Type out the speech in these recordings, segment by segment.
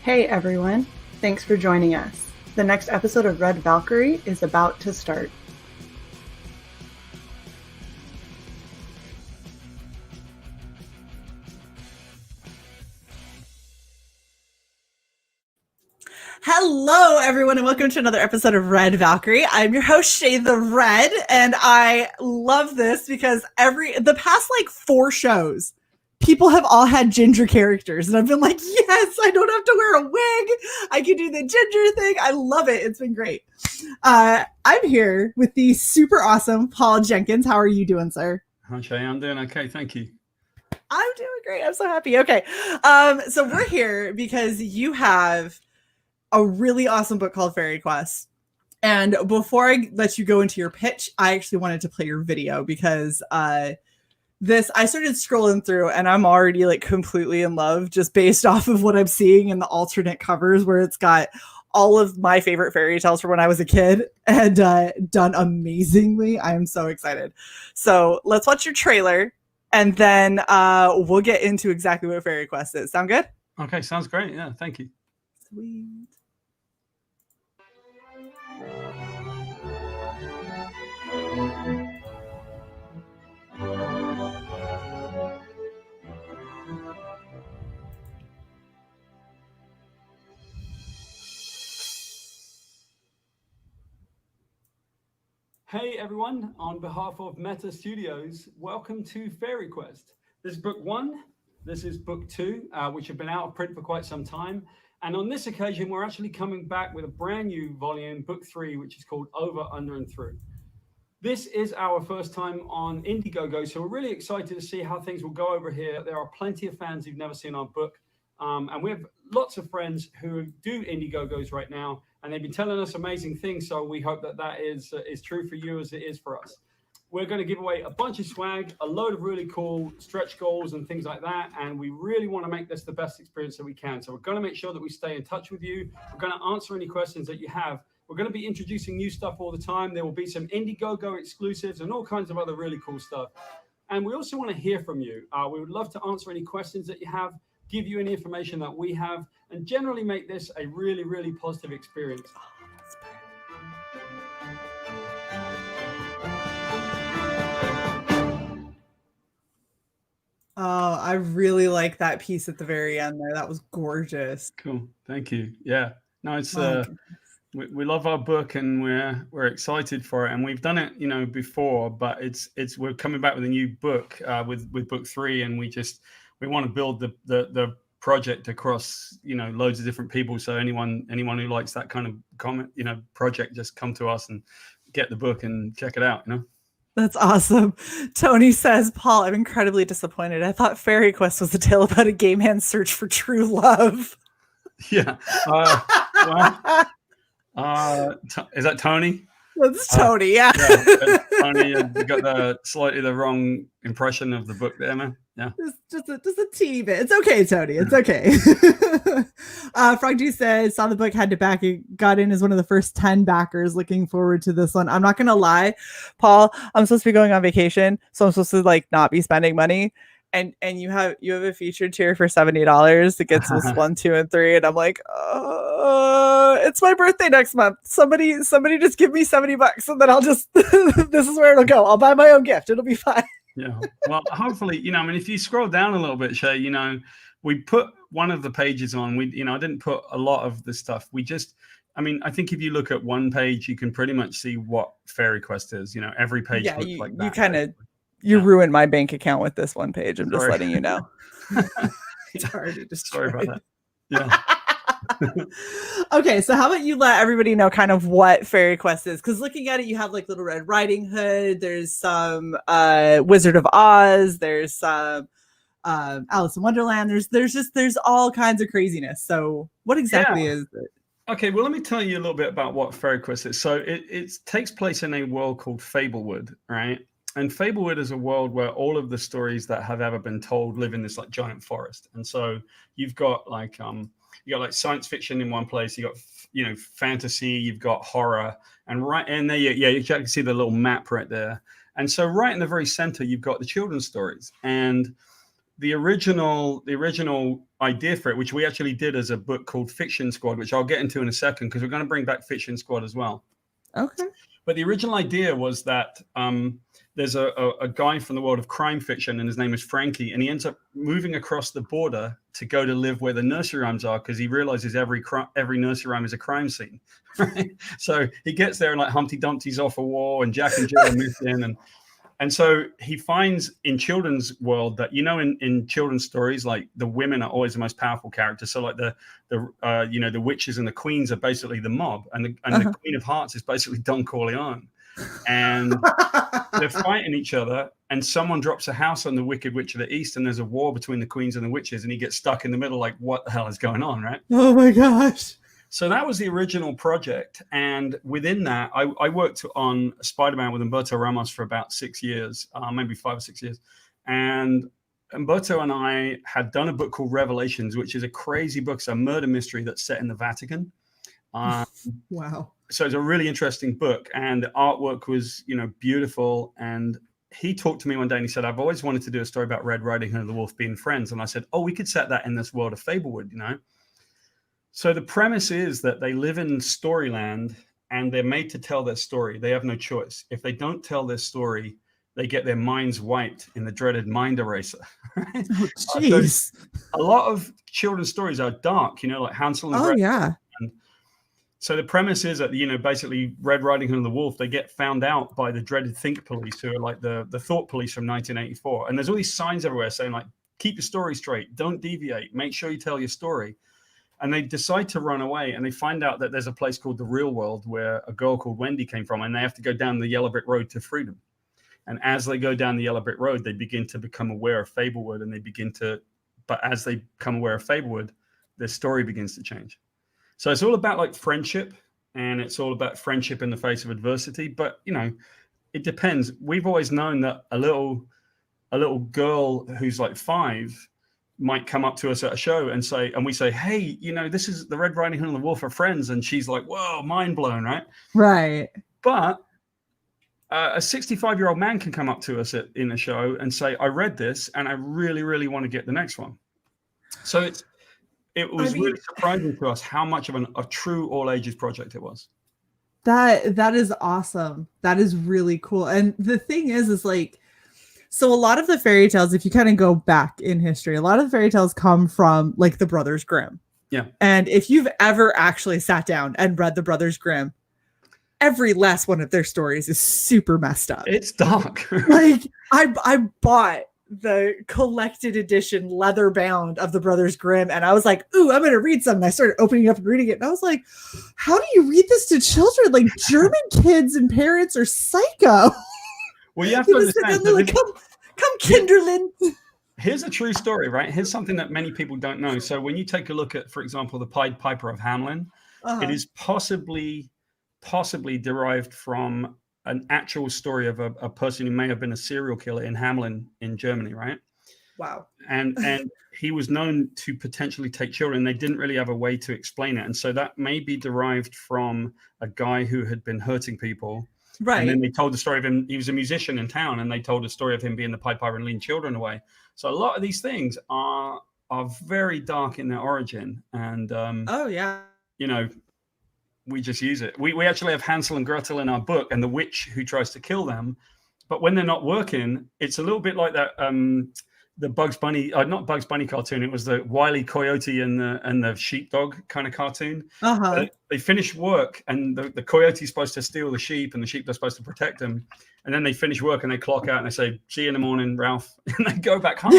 Hey everyone, thanks for joining us. The next episode of Red Valkyrie is about to start. Hello everyone and welcome to another episode of Red Valkyrie. I'm your host Shae the Red, and I love this because the past 4 shows people have all had ginger characters, and I've been like, yes, I don't have to wear a wig. I can do the ginger thing. I love it. It's been great. I'm here with the super awesome Paul Jenkins. How are you doing, sir? Hi, Shae. I'm doing okay. Thank you. I'm doing great. I'm so happy. Okay. So we're here because you have a really awesome book called Fairy Quest. And before I let you go into your pitch, I actually wanted to play your video because I started scrolling through and I'm already completely in love just based off of what I'm seeing in the alternate covers, where it's got all of my favorite fairy tales from when I was a kid and done amazingly. I am so excited. So let's watch your trailer and then we'll get into exactly what Fairy Quest is. Sound good? Okay, sounds great. Yeah, thank you. Sweet. Hey everyone, on behalf of Meta Studios, welcome to Fairy Quest. This is book 1, this is book 2, which have been out of print for quite some time. And on this occasion, we're actually coming back with a brand new volume, book 3, which is called Over, Under and Through. This is our first time on Indiegogo, so we're really excited to see how things will go over here. There are plenty of fans who've never seen our book. And we have lots of friends who do Indiegogos right now, and they've been telling us amazing things. So we hope that is true for you as it is for us. We're going to give away a bunch of swag, a load of really cool stretch goals and things like that. And we really want to make this the best experience that we can. So we're going to make sure that we stay in touch with you. We're going to answer any questions that you have. We're going to be introducing new stuff all the time. There will be some Indiegogo exclusives and all kinds of other really cool stuff. And we also want to hear from you. We would love to answer any questions that you have, give you any information that we have, and generally make this a really, really positive experience. Oh, I really like that piece at the very end there. That was gorgeous. Cool. Thank you. Yeah. No, it's we love our book and we're excited for it, and we've done it, before, but we're coming back with a new book with book 3, and we want to build the project across loads of different people. So anyone who likes that kind of comment project, just come to us and get the book and check it out. That's awesome. Tony says, Paul, I'm incredibly disappointed. I thought Fairy Quest was a tale about a gay man's search for true love. Yeah. Is that Tony? That's Tony, yeah. Tony, you got slightly the wrong impression of the book there, man. Yeah. Just a teeny bit. It's okay, Tony. It's okay. Froggy says, saw the book, had to back it, got in as one of the first 10 backers. Looking forward to this one. I'm not gonna lie, Paul, I'm supposed to be going on vacation, so I'm supposed to not be spending money. And you have a featured tier for $70 that gets us 1, 2, and 3, and I'm like, it's my birthday next month. Somebody just give me $70, and then I'll just this is where it'll go. I'll buy my own gift. It'll be fine. Yeah. Well, hopefully, if you scroll down a little bit, Shae, we put one of the pages on. I didn't put a lot of the stuff. I think if you look at one page, you can pretty much see what Fairy Quest is. Every page looks like that. You ruined my bank account with this one page. I'm just letting you know. It's hard to destroy. Sorry about that. Yeah. Okay, so how about you let everybody know kind of what Fairy Quest is? Because looking at it, you have Little Red Riding Hood. There's some Wizard of Oz. There's some Alice in Wonderland. There's all kinds of craziness. So what exactly is it? Okay, well, let me tell you a little bit about what Fairy Quest is. So it takes place in a world called Fablewood, right? And Fablewood is a world where all of the stories that have ever bthen told live in this giant forest. And so you've got science fiction in one place, you got fantasy, you've got horror, and right in there, you can see the little map right there. And so right in the very center, you've got the children's stories. And the original idea for it, which we actually did as a book called Fiction Squad, which I'll get into in a second because we're going to bring back Fiction Squad as well. Okay. But the original idea was that there's a guy from the world of crime fiction, and his name is Frankie, and he ends up moving across the border to go to live where the nursery rhymes are because he realizes every nursery rhyme is a crime scene. Right? So he gets there and like Humpty Dumpty's off a war and Jack and Jill are missing, and so he finds in children's world that, you know, in children's stories, like the women are always the most powerful characters. So like the witches and the queens are basically the mob, and the Queen of Hearts is basically Don Corleone, and they're fighting each other. And someone drops a house on the Wicked Witch of the East, and there's a war between the queens and the witches, and he gets stuck in the middle, like what the hell is going on, right? Oh my gosh. So that was the original project. And within that, I worked on Spider-Man with Humberto Ramos for about 6 years, maybe 5 or 6 years. And Humberto and I had done a book called Revelations, which is a crazy book. It's a murder mystery that's set in the Vatican. Wow. So it's a really interesting book. And the artwork was, you know, beautiful. And he talked to me one day and he said, I've always wanted to do a story about Red Riding Hood and the Wolf being friends. And I said, oh, we could set that in this world of Fablewood, you know? So the premise is that they live in Storyland and they're made to tell their story. They have no choice. If they don't tell their story, they get their minds wiped in the dreaded mind eraser. Right? Oh, jeez. So a lot of children's stories are dark, you know, like Hansel and Gretel. Yeah. And so the premise is that, you know, basically Red Riding Hood and the Wolf, they get found out by the dreaded think police, who are like the thought police from 1984. And there's all these signs everywhere saying like, keep your story straight, don't deviate, make sure you tell your story. And they decide to run away, and they find out that there's a place called the Real World where a girl called Wendy came from, and they have to go down the yellow brick road to freedom. And as they go down the yellow brick road, they begin to become aware of Fablewood, and but as they become aware of Fablewood, their story begins to change. So it's all about like friendship, and it's all about friendship in the face of adversity. But, you know, it depends. We've always known that a little girl who's like 5 might come up to us at a show and we say, hey, you know, this is the Red Riding Hood and the Wolf are friends. And she's like, whoa, mind blown, right? Right. But a 65-year-old man can come up to us in a show and say, I read this and I really, really want to get the next one. So it was really surprising to us how much of a true all ages project it was. That is awesome. That is really cool. And the thing is like, so a lot of the fairy tales, if you kind of go back in history, a lot of the fairy tales come from like the Brothers Grimm. Yeah. And if you've ever actually sat down and read the Brothers Grimm, every last one of their stories is super messed up. It's dark. Like I bought the collected edition leather bound of the Brothers Grimm, and I was like, ooh, I'm going to read some. And I started opening up and reading it. And I was like, how do you read this to children? Like German kids and parents are psycho. Well, you have to understand. Like, come, Kinderlin. Here's a true story, right? Here's something that many people don't know. So when you take a look at, for example, the Pied Piper of Hamlin, it is possibly derived from an actual story of a person who may have been a serial killer in Hamlin in Germany, right? Wow. And he was known to potentially take children. They didn't really have a way to explain it. And so that may be derived from a guy who had been hurting people. Right. And then they told the story of him. He was a musician in town, and they told the story of him being the Pied Piper and leading children away. So a lot of these things are very dark in their origin. And you know, we just use it. We actually have Hansel and Gretel in our book, and the witch who tries to kill them. But when they're not working, it's a little bit like that. The Bugs Bunny, not Bugs Bunny cartoon. It was the Wile E. Coyote and the sheepdog kind of cartoon. They finish work, and the coyote's supposed to steal the sheep, and the sheep are supposed to protect them. And then they finish work, and they clock out, and they say, "See you in the morning, Ralph," and they go back home.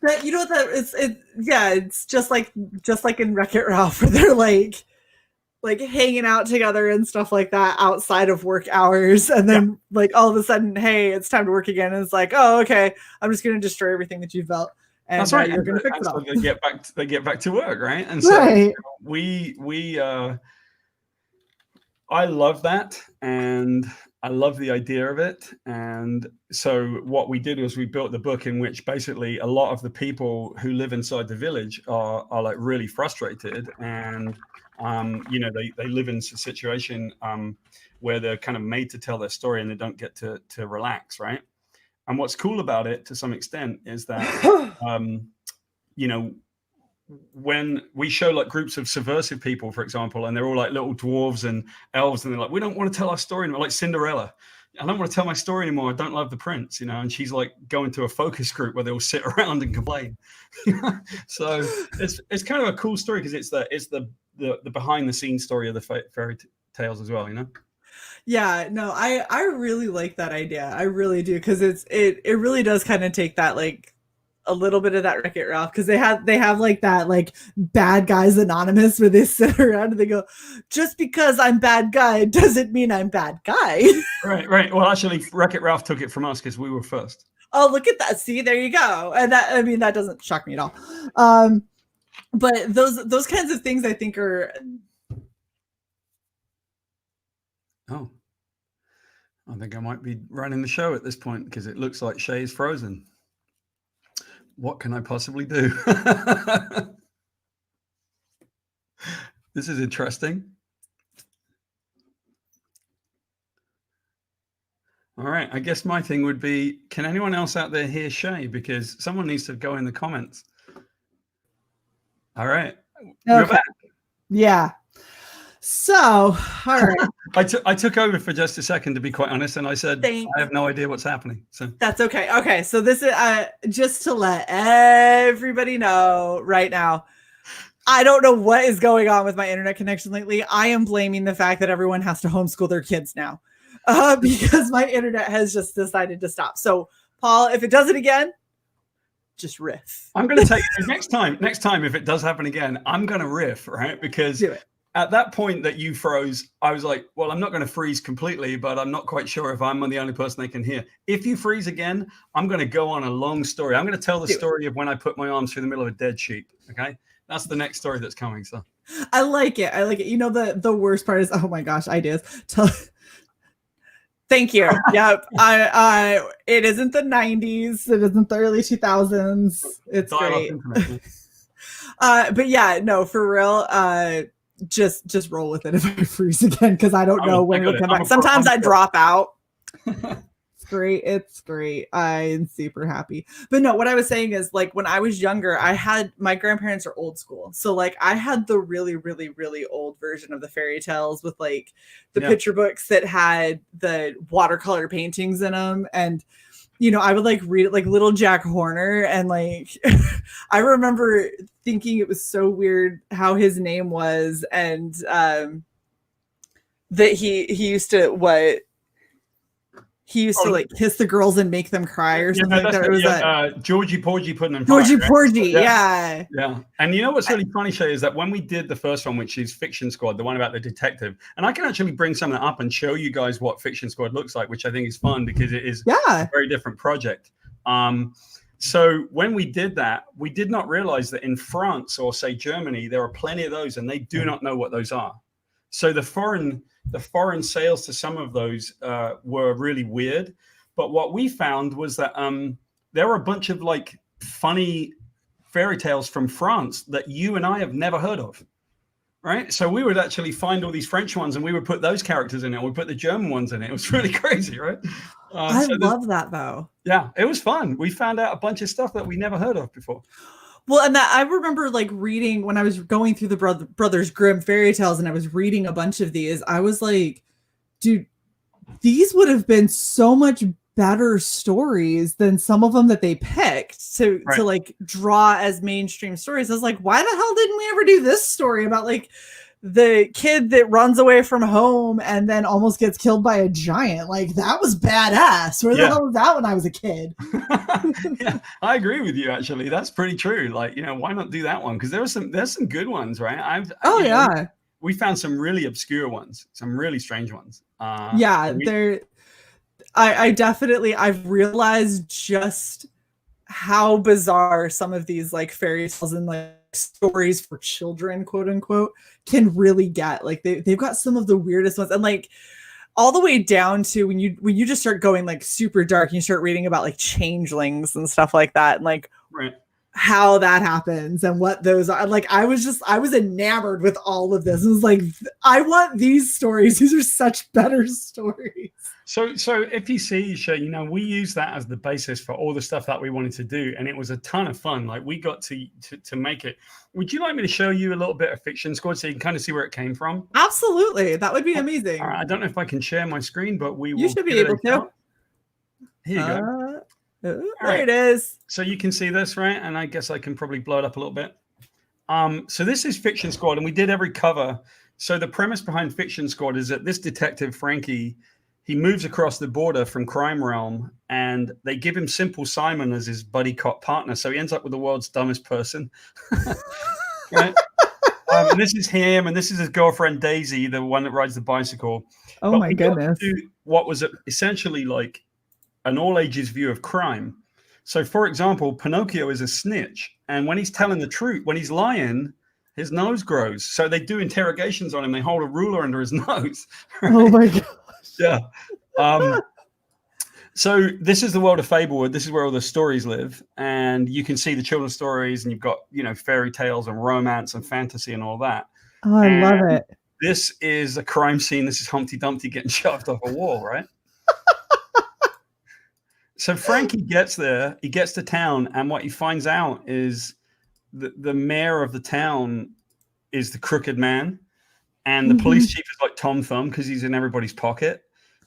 That, you know, that it's just like in Wreck-It Ralph, where they're like hanging out together and stuff like that outside of work hours, and then like all of a sudden, hey, it's time to work again, and it's like, oh, okay, I'm just going to destroy everything that you've built, and that's right. You're going to fix it all. They get back to work, right? And so I love that, and I love the idea of it. And so what we did was we built the book in which basically a lot of the people who live inside the village are like really frustrated, and you know, they live in a situation where they're kind of made to tell their story, and they don't get to relax, right? And what's cool about it, to some extent, is that you know, when we show like groups of subversive people, for example, and they're all like little dwarves and elves, and they're like, we don't want to tell our story anymore, like Cinderella. I don't want to tell my story anymore. I don't love the prince, you know. And she's like going to a focus group where they all sit around and complain. So it's kind of a cool story because it's the behind the scenes story of the fairy tales as well, you know. Yeah, no, I really like that idea. I really do, because it really does kind of take that, like, a little bit of that Wreck-It Ralph, because they have like that, like, Bad Guys Anonymous, where they sit around and they go, just because I'm bad guy doesn't mean I'm bad guy. Right. Well, actually, Wreck-It Ralph took it from us because we were first. Oh, look at that. See, there you go. And that, I mean, that doesn't shock me at all. But those kinds of things I think are... Oh, I think I might be running the show at this point because it looks like Shae's frozen. What can I possibly do? This is interesting. All right, I guess my thing would be, can anyone else out there hear Shae? Because someone needs to go in the comments. All right. Okay. Yeah. So, all right. I took over for just a second, to be quite honest, and I said, I have no idea what's happening. So that's okay. Okay, so this is just to let everybody know right now, I don't know what is going on with my internet connection lately. I am blaming the fact that everyone has to homeschool their kids now because my internet has just decided to stop. So, Paul, if it does it again, just riff. I'm going to take next time, if it does happen again, I'm going to riff, right? Because do it. At that point that you froze, I was like, well, I'm not going to freeze completely, but I'm not quite sure if I'm the only person they can hear. If you freeze again, I'm going to go on a long story. I'm going to tell the story of when I put my arms through the middle of a dead sheep. Okay. That's the next story that's coming. So I like it. You know, the worst part is, oh my gosh, ideas. Thank you. Yep. It isn't the 90s. It isn't the early 2000s. It's great. But yeah, no, for real. Just roll with it if I freeze again, because I don't know when it'll come back. Sometimes I drop out. It's great. I'm super happy. But no, what I was saying is, like, when I was younger, my grandparents are old school. So like I had the really, really, really old version of the fairy tales with like the picture books that had the watercolor paintings in them. And you know, I would like read it, like Little Jack Horner, and like I remember thinking it was so weird how his name was, and that he used to like kiss the girls and make them cry or something like that. It was Georgie Porgy putting them. Georgie Porgy, yeah. And you know what's really funny, Shae, is that when we did the first one, which is Fiction Squad, the one about the detective, and I can actually bring some of that up and show you guys what Fiction Squad looks like, which I think is fun because it is a very different project. So when we did that, we did not realize that in France or say Germany, there are plenty of those and they do not know what those are. So the foreign sales to some of those were really weird. But what we found was that there were a bunch of like funny fairy tales from France that you and I have never heard of. Right. So we would actually find all these French ones and we would put those characters in it. We put the German ones in it. It was really crazy. Right. I love that, though. Yeah, it was fun. We found out a bunch of stuff that we never heard of before. Well, and that I remember like reading when I was going through the Brothers Grimm fairy tales and I was reading a bunch of these. I was like, dude, these would have been so much better stories than some of them that they picked to like draw as mainstream stories. I was like, why the hell didn't we ever do this story about like the kid that runs away from home and then almost gets killed by a giant? Like, that was badass. Where the hell was that when I was a kid? Yeah, I agree with you. Actually, that's pretty true. Like, you know, why not do that one? Because there's some good ones, right? We found some really obscure ones, some really strange ones. I've realized just how bizarre some of these like fairy tales and like stories for children, quote unquote, can really get. Like they've got some of the weirdest ones, and like all the way down to when you just start going like super dark and you start reading about like changelings and stuff like that, and like how that happens and what those are. Like, I was enamored with all of this. It was like, I want these stories. These are such better stories. So if you see, Shae, we use that as the basis for all the stuff that we wanted to do, and it was a ton of fun. Like, we got to make it. Would you like me to show you a little bit of Fiction Squad so you can kind of see where it came from? Absolutely, that would be amazing. I don't know if I can share my screen, but you should be able to. Here you go. There it is. So you can see this, right? And I guess I can probably blow it up a little bit. So this is Fiction Squad, and we did every cover. So the premise behind Fiction Squad is that this detective, Frankie, he moves across the border from Crime Realm, and they give him Simple Simon as his buddy cop partner. So he ends up with the world's dumbest person. Right? And this is him, and this is his girlfriend, Daisy, the one that rides the bicycle. Oh, my goodness. What was essentially like an all-ages view of crime. So, for example, Pinocchio is a snitch, and when he's telling the truth, when he's lying, his nose grows. So they do interrogations on him. They hold a ruler under his nose. Right? Oh, my gosh. Yeah. So this is the world of Fablewood. This is where all the stories live, and you can see the children's stories, and you've got fairy tales and romance and fantasy and all that. Oh, I love it. This is a crime scene. This is Humpty Dumpty getting shoved off a wall, right? So Frankie gets there. He gets to town, and what he finds out is the mayor of the town is the crooked man, and the police chief is like Tom Thumb because he's in everybody's pocket.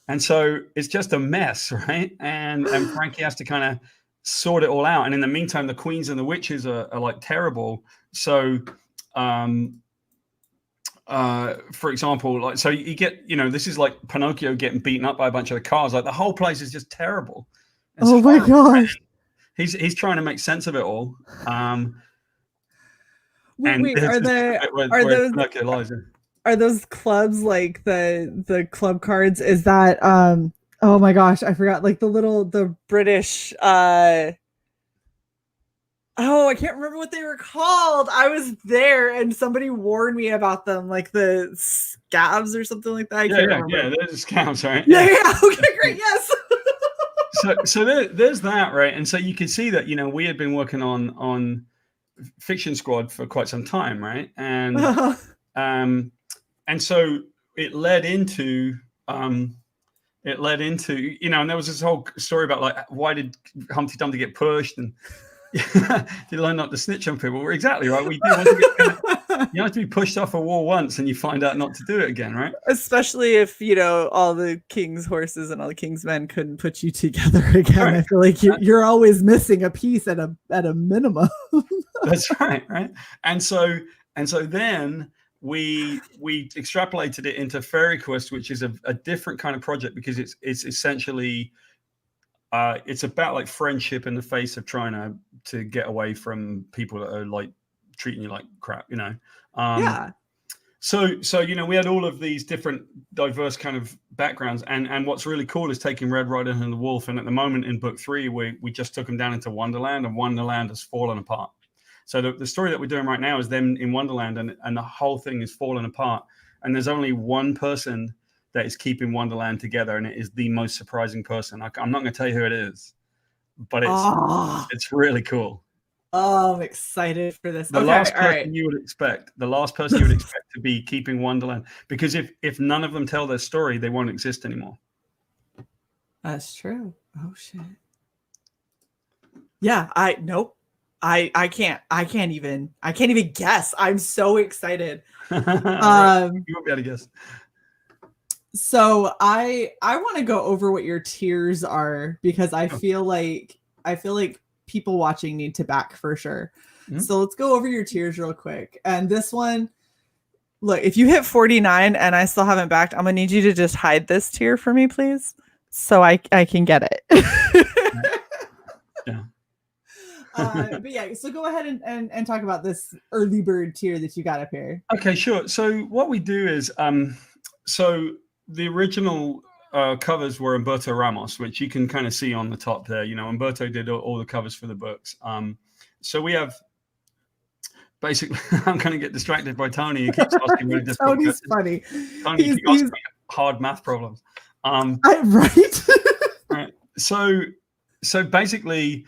And so it's just a mess, right? And Frankie has to kind of sort it all out. And in the meantime, the queens and the witches are like terrible. So, for example, like, so you get, this is like Pinocchio getting beaten up by a bunch of the cars. Like, the whole place is just terrible. It's oh my gosh. He's trying to make sense of it all. Wait, are those clubs like the club cards? Is that oh my gosh, I forgot, like the British I can't remember what they were called. I was there and somebody warned me about them, like the scabs or something like that. I can't remember. Yeah, they're the scabs, right? Yeah. Okay, great. Yes. So there's that, right? And so you can see that we had been working on Fiction Squad for quite some time, right? And and so it led into and there was this whole story about like, why did Humpty Dumpty get pushed, and did learn not to snitch on people. We're exactly right. We do want to you have to be pushed off a wall once and you find out not to do it again, right? Especially if all the king's horses and all the king's men couldn't put you together again. Right. I feel like you're always missing a piece at a minimum. That's right. And so then we extrapolated it into Fairy Quest, which is a different kind of project, because it's essentially it's about like friendship in the face of trying to get away from people that are like treating you like crap, yeah. So we had all of these different diverse kind of backgrounds, and what's really cool is taking Red Riding Hood and the Wolf, and at the moment in book 3 we just took them down into Wonderland, and Wonderland has fallen apart. So the story that we're doing right now is them in Wonderland, and the whole thing is falling apart, and there's only one person that is keeping Wonderland together, and it is the most surprising person. I'm not going to tell you who it is, but it's really cool. Oh, I'm excited for this. The last person you would expect to be keeping Wonderland, because if none of them tell their story, they won't exist anymore. That's true. Oh shit. Yeah, I can't even guess. I'm so excited. You won't be able to guess. So I want to go over what your tiers are, because I feel like people watching need to back for sure. Mm-hmm. So let's go over your tiers real quick. And this one, look, if you hit 49 and I still haven't backed, I'm gonna need you to just hide this tier for me, please, so I can get it. Yeah. But yeah, so go ahead and talk about this early bird tier that you got up here. Okay, sure. So what we do is so the original covers were Humberto Ramos, which you can kind of see on the top there. Humberto did all the covers for the books. So we have basically, I'm going to get distracted by Tony. He keeps asking me difficult Tony's funny. Tony, he's asking me hard math problems. Right. Right. So basically,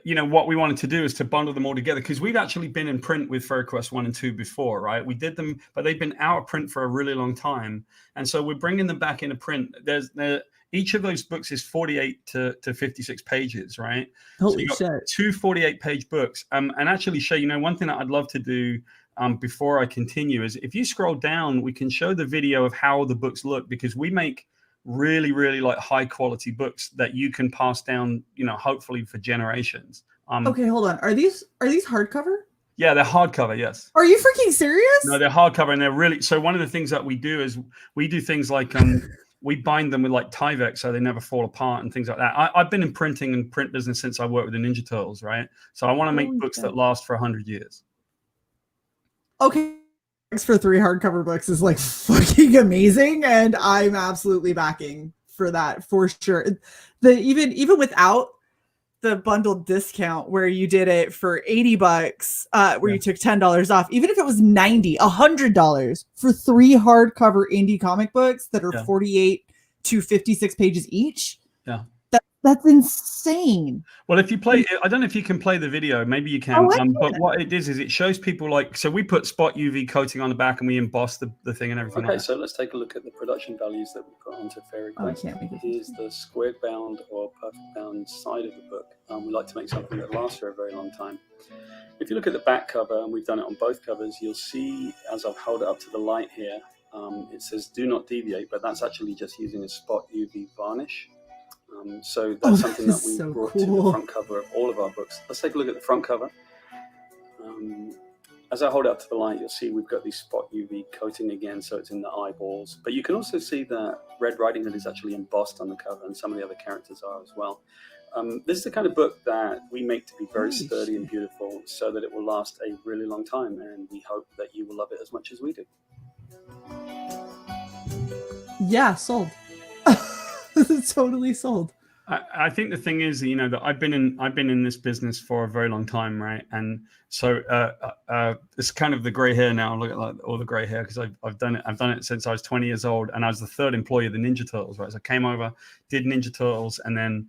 what we wanted to do is to bundle them all together, because we've actually been in print with Fairy Quest 1 and 2 before, right? We did them, but they've been out of print for a really long time. And so we're bringing them back into print. Each of those books is 48 to 56 pages, right? Holy so shit. Two 48-page books. And actually, Shae, one thing that I'd love to do before I continue is, if you scroll down, we can show the video of how the books look, because we make really, really like high quality books that you can pass down, hopefully for generations. Okay, hold on. Are these hardcover? Yeah, they're hardcover. Yes. Are you freaking serious? No, they're hardcover, and they're really. So one of the things that we do is we do things like we bind them with like Tyvek so they never fall apart and things like that. I've been in printing and print business since I worked with the Ninja Turtles, right? So I want to make books that last for 100 years. Okay. For 3 hardcover books is like fucking amazing, and I'm absolutely backing for that for sure. Even without the bundled discount where you did it for $80, where you took $10 off, even if it was $90, $100 for 3 hardcover indie comic books that are 48 to 56 pages each. Yeah. That's insane. Well, if you play, I don't know if you can play the video, maybe you can. But what it is it shows people so we put spot UV coating on the back and we emboss the thing and everything. Okay, so let's take a look at the production values that we put onto Fairy Quest. Here's the squared bound or perfect bound side of the book. We like to make something that lasts for a very long time. If you look at the back cover, and we've done it on both covers, you'll see, as I've held it up to the light here, it says do not deviate, but that's actually just using a spot UV varnish. So that's something that we brought to the front cover of all of our books. Let's take a look at the front cover. As I hold it up to the light, you'll see we've got the spot UV coating again, so it's in the eyeballs. But you can also see that Red Riding Hood is actually embossed on the cover, and some of the other characters are as well. This is the kind of book that we make to be very sturdy and beautiful, so that it will last a really long time, and we hope that you will love it as much as we do. Yeah, sold. Totally sold. I think the thing is, that I've been in this business for a very long time, right? And so it's kind of the gray hair now. Look at all the gray hair, because I've done it since I was 20 years old, and I was the 3rd employee of the Ninja Turtles, right? So I came over, did Ninja Turtles, and then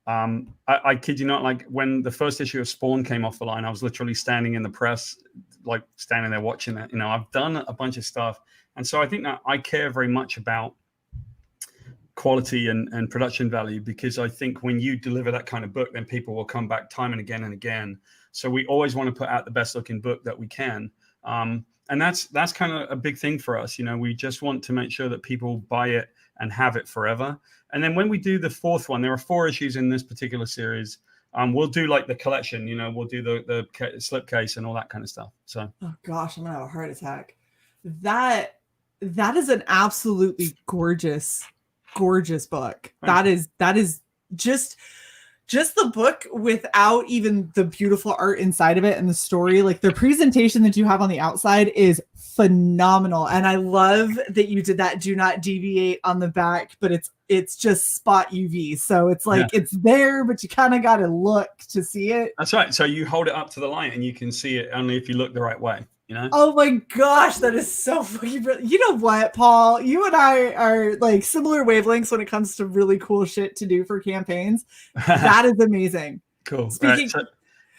I kid you not, like when the first issue of Spawn came off the line, I was literally standing in the press, like standing there watching it. I've done a bunch of stuff, and so I think that I care very much about quality and production value, because I think when you deliver that kind of book, then people will come back time and again and again. So we always want to put out the best looking book that we can. And that's kind of a big thing for us. We just want to make sure that people buy it and have it forever. And then when we do the 4th one, there are 4 issues in this particular series. We'll do like the collection, we'll do the slipcase and all that kind of stuff. So, oh gosh, I'm gonna have a heart attack. That is an absolutely gorgeous book. Right. That is just the book without even the beautiful art inside of it, and the story. Like, the presentation that you have on the outside is phenomenal, and I love that you did that do not deviate on the back, but it's just spot UV, so it's like it's there, but you kind of got to look to see it. That's right. So you hold it up to the light and you can see it only if you look the right way. Oh my gosh, that is so fucking brilliant. You know what, Paul? You and I are like similar wavelengths when it comes to really cool shit to do for campaigns. That is amazing. Cool. Speaking,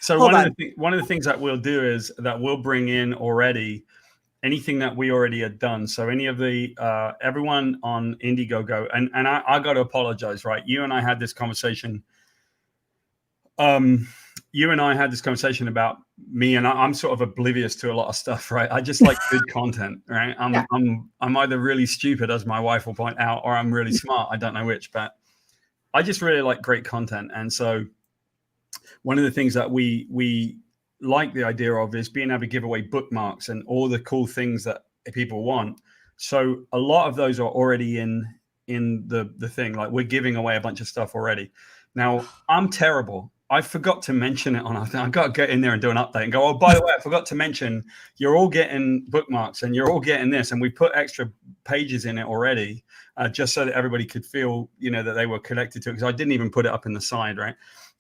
so one of the things that we'll do is that we'll bring in already anything that we already had done. So any of the everyone on Indiegogo, and I got to apologize, right? You and I had this conversation. You and I had this conversation about me, and I'm sort of oblivious to a lot of stuff, right? I just like good content, right? I'm either really stupid, as my wife will point out, or I'm really smart. I don't know which, but I just really like great content. And so one of the things that we like the idea of is being able to give away bookmarks and all the cool things that people want. So a lot of those are already in the thing. Like, we're giving away a bunch of stuff already. Now, I'm terrible. I forgot to mention it on our thing. I've got to get in there and do an update and go, oh, by the way, I forgot to mention you're all getting bookmarks and you're all getting this. And we put extra pages in it already, just so that everybody could feel, that they were connected to it. Because I didn't even put it up in the side, right?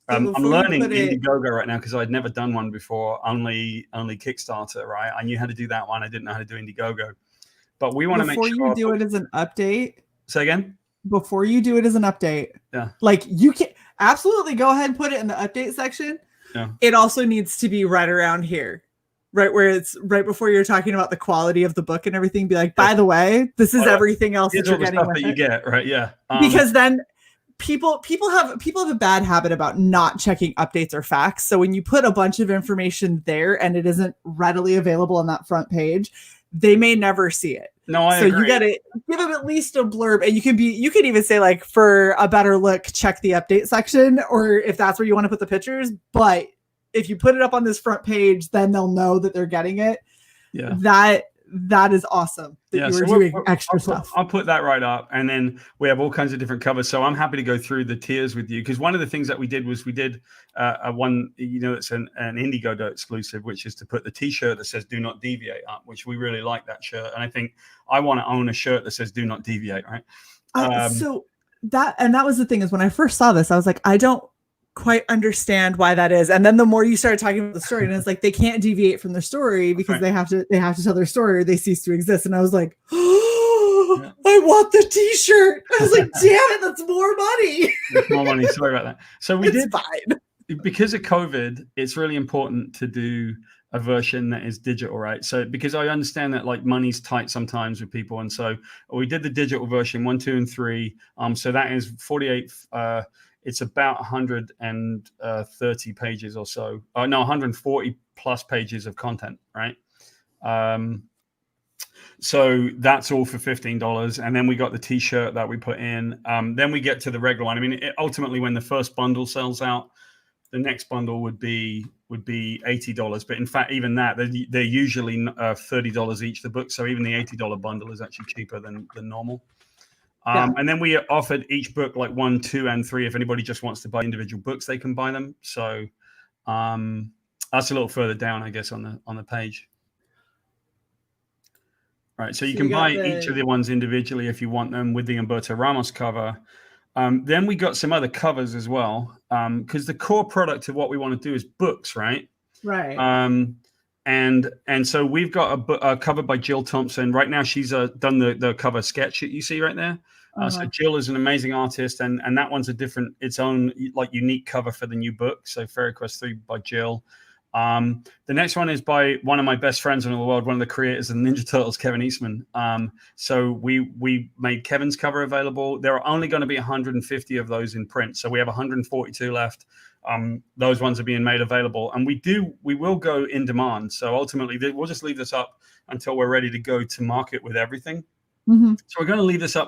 I'm learning Indiegogo right now because I'd never done one before, only Kickstarter, right? I knew how to do that one. I didn't know how to do Indiegogo. But we want to make sure. Before you do it as an update. Say again? Before you do it as an update. Yeah. Like, you can. absolutely go ahead and put it in the update section. Yeah. It also needs to be right around here, right where it's right before you're talking about the quality of the book and everything. Be like, by the way, this is everything else that you're getting with that you get, right? Yeah. Because then people have a bad habit about not checking updates or facts. So when you put a bunch of information there and it isn't readily available on that front page, they may never see it. No, I agree. You got to give them at least a blurb, and you can even say, like, for a better look, check the update section, or if that's where you want to put the pictures. But if you put it up on this front page, then they'll know that they're getting it. Yeah. That is awesome that you were doing extra stuff. I'll put that right up. And then we have all kinds of different covers. So I'm happy to go through the tiers with you, because one of the things that we did was a one, it's an Indiegogo exclusive, which is to put the T-shirt that says "Do Not Deviate" up, which we really like that shirt. And I think I want to own a shirt that says "Do Not Deviate," right? So that was the thing, is when I first saw this, I was like, I don't quite understand why that is. And then the more you started talking about the story, and it's like they can't deviate from their story because they have to tell their story or they cease to exist. And I was like, oh, I want the T-shirt. I was like, damn it, that's more money. That's more money. Sorry about that. So we did, fine. Because of COVID, it's really important to do a version that is digital, right? So because I understand that like money's tight sometimes with people, and so we did the digital version 1, 2, and 3. So that is 48. It's about 130 pages or so. 140 plus pages of content, right? So that's all for $15. And then we got the T-shirt that we put in. Then we get to the regular one. I mean, ultimately, when the first bundle sells out, the next bundle would be $80. But in fact, even that, they're usually $30 each, the book. So even the $80 bundle is actually cheaper than normal. And then we offered each book like 1, 2, and 3. If anybody just wants to buy individual books, they can buy them. So that's a little further down, I guess, on the page. Right. So you can buy each of the ones individually if you want them with the Humberto Ramos cover. Then we got some other covers as well, because the core product of what we want to do is books, right? Right. And so we've got a cover by Jill Thompson. Right now, she's done the cover sketch that you see right there. So Jill is an amazing artist, and that one's its own like unique cover for the new book. So Fairy Quest 3 by Jill. The next one is by one of my best friends in the world, one of the creators of Ninja Turtles, Kevin Eastman. So we made Kevin's cover available. There are only going to be 150 of those in print. So we have 142 left. Those ones are being made available, and we will go in demand. So ultimately, we'll just leave this up until we're ready to go to market with everything. Mm-hmm. So we're going to leave this up.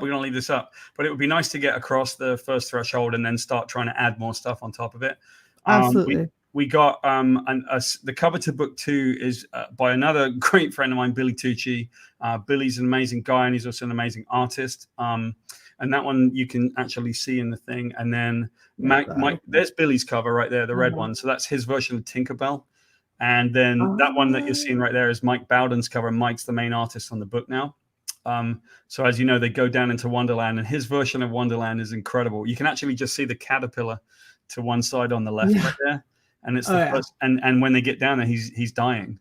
But it would be nice to get across the first threshold and then start trying to add more stuff on top of it. Absolutely. We got the cover to book 2 is by another great friend of mine, Billy Tucci. Billy's an amazing guy, and he's also an amazing artist. And that one you can actually see in the thing. And then Mike, there's Billy's cover right there, the red one. So that's his version of Tinkerbell. And then that one that you're seeing right there is Mike Bowden's cover. Mike's the main artist on the book now. So as you know, they go down into Wonderland, and his version of Wonderland is incredible. You can actually just see the caterpillar to one side on the left right there. And it's the first, and when they get down there, he's dying,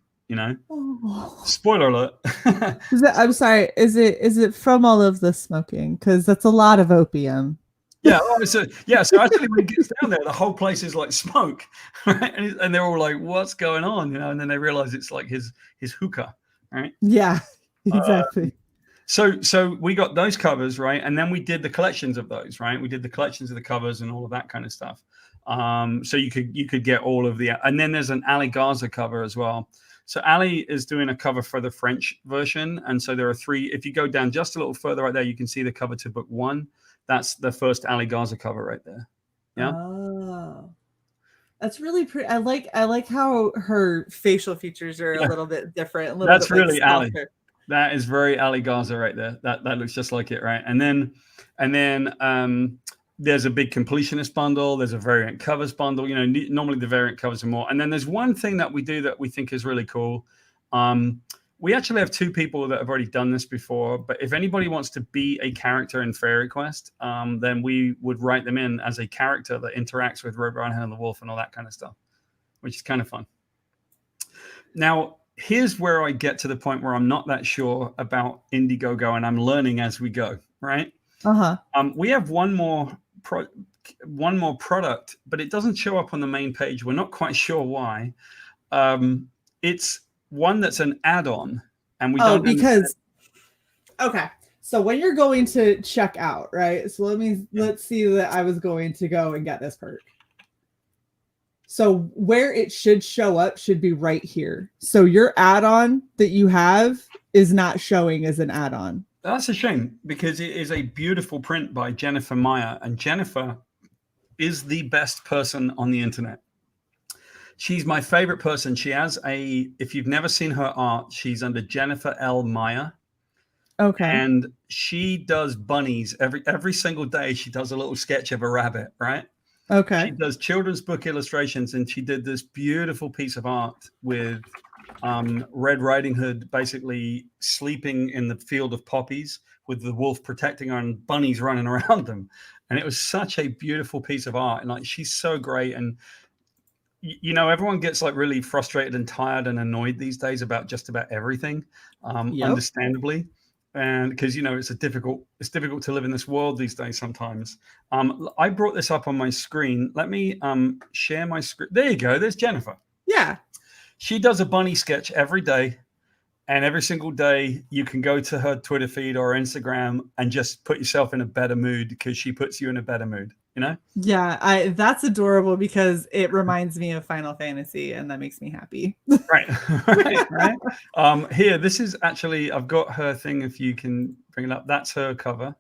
Spoiler alert. I'm sorry. Is it from all of the smoking? Because that's a lot of opium. Yeah. So actually, when he gets down there, the whole place is like smoke, right? And they're all like, "What's going on?" And then they realize it's like his hookah, right? Yeah, exactly. So we got those covers, right? And then we did the collections of those, right? We did the collections of the covers and all of that kind of stuff. So you could get all of the, and then there's an Ali Garza cover as well. So Ali is doing a cover for the French version. And so there are 3, if you go down just a little further right there, you can see the cover to book 1. That's the first Ali Garza cover right there. Yeah. Oh, that's really pretty. I like how her facial features are a little bit different. That's really Ali. That is very Ali Garza right there. That looks just like it, right? And then there's a big completionist bundle. There's a variant covers bundle. Normally the variant covers are more. And then there's one thing that we do that we think is really cool. We actually have 2 people that have already done this before. But if anybody wants to be a character in Fairy Quest, then we would write them in as a character that interacts with Red Riding Hood and the Wolf and all that kind of stuff, which is kind of fun. Now, here's where I get to the point where I'm not that sure about Indiegogo, and I'm learning as we go, right? Uh-huh. We have one more one more product, but it doesn't show up on the main page. We're not quite sure why. It's one that's an add-on, and we don't because okay. So when you're going to check out, right? So let's see that I was going to go and get this perk. So where it should show up should be right here. So your add-on that you have is not showing as an add-on. That's a shame, because it is a beautiful print by Jennifer Meyer, and Jennifer is the best person on the internet. She's my favorite person. She has if you've never seen her art, she's under Jennifer L. Meyer. Okay. And she does bunnies every single day. She does a little sketch of a rabbit, right? Okay. She does children's book illustrations, and she did this beautiful piece of art with Red Riding Hood basically sleeping in the field of poppies with the wolf protecting her and bunnies running around them. And it was such a beautiful piece of art. And like, she's so great. And you know, everyone gets like really frustrated and tired and annoyed these days about just about everything, understandably. And because, you know, it's difficult to live in this world these days sometimes. I brought this up on my screen. Let me share my screen. There you go. There's Jennifer. Yeah. She does a bunny sketch every day. And every single day you can go to her Twitter feed or Instagram and just put yourself in a better mood, because she puts you in a better mood, you know? Yeah, that's adorable, because it reminds me of Final Fantasy, and that makes me happy. Right. Here, this is actually, I've got her thing, if you can bring it up. That's her cover.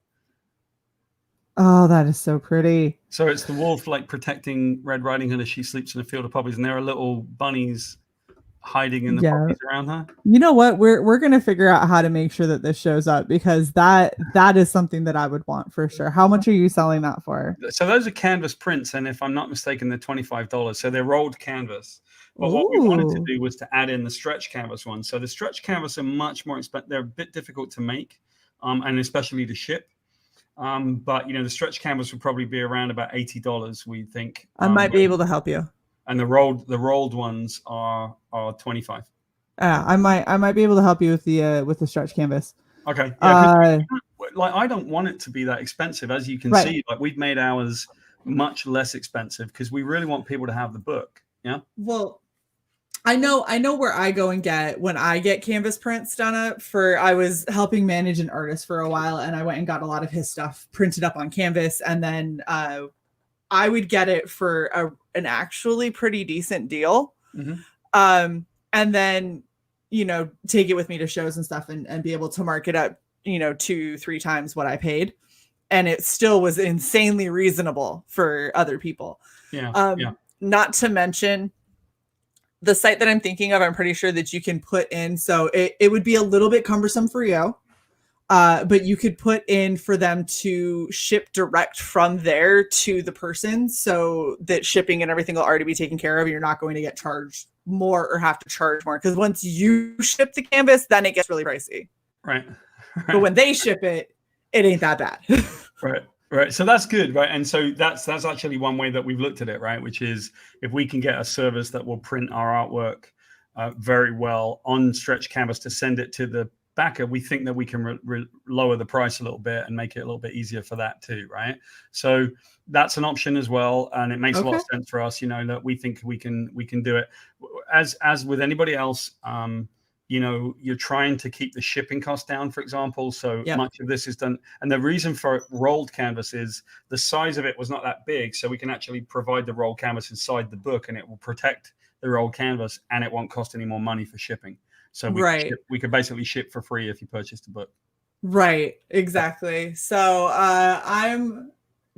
Oh, that is so pretty. So it's the wolf like protecting Red Riding Hood as she sleeps in a field of poppies, and there are little bunnies hiding in the poppies around her. You know what? We're gonna figure out how to make sure that this shows up, because that is something that I would want for sure. How much are you selling that for? So those are canvas prints, and if I'm not mistaken, they're $25. So they're rolled canvas. But what we wanted to do was to add in the stretch canvas ones. So the stretch canvas are much more expensive. They're a bit difficult to make, and especially to ship. But you know, the stretch canvas would probably be around about $80, we think. I might be able to help you. And the rolled ones are $25. I might be able to help you with the stretch canvas. Okay. Yeah, like, I don't want it to be that expensive, as you can see. Like, we've made ours much less expensive because we really want people to have the book. Yeah. Well, I know where I go and get when I get canvas prints done up. I was helping manage an artist for a while, and I went and got a lot of his stuff printed up on canvas, and then I would get it for an actually pretty decent deal. Mm-hmm. And then, you know, take it with me to shows and stuff, and be able to mark it up, you know, 2-3 times what I paid. And it still was insanely reasonable for other people. Yeah. Not to mention the site that I'm thinking of, I'm pretty sure that you can put in. So it would be a little bit cumbersome for you. But you could put in for them to ship direct from there to the person, so that shipping and everything will already be taken care of. You're not going to get charged more or have to charge more, because once you ship the canvas, then it gets really pricey. Right. But when they ship it, it ain't that bad. Right. So that's good, right? And so that's actually one way that we've looked at it, right? Which is, if we can get a service that will print our artwork very well on stretch canvas to send it to the backer, we think that we can lower the price a little bit and make it a little bit easier for that too, right? So that's an option as well, and it makes a lot of sense for us, you know, that we think we can do it. As with anybody else, you know, you're trying to keep the shipping cost down, for example. So much of this is done, and the reason for rolled canvas is the size of it was not that big, so we can actually provide the rolled canvas inside the book, and it will protect the rolled canvas, and it won't cost any more money for shipping. So we could basically ship for free if you purchased a book. Right, exactly. So I'm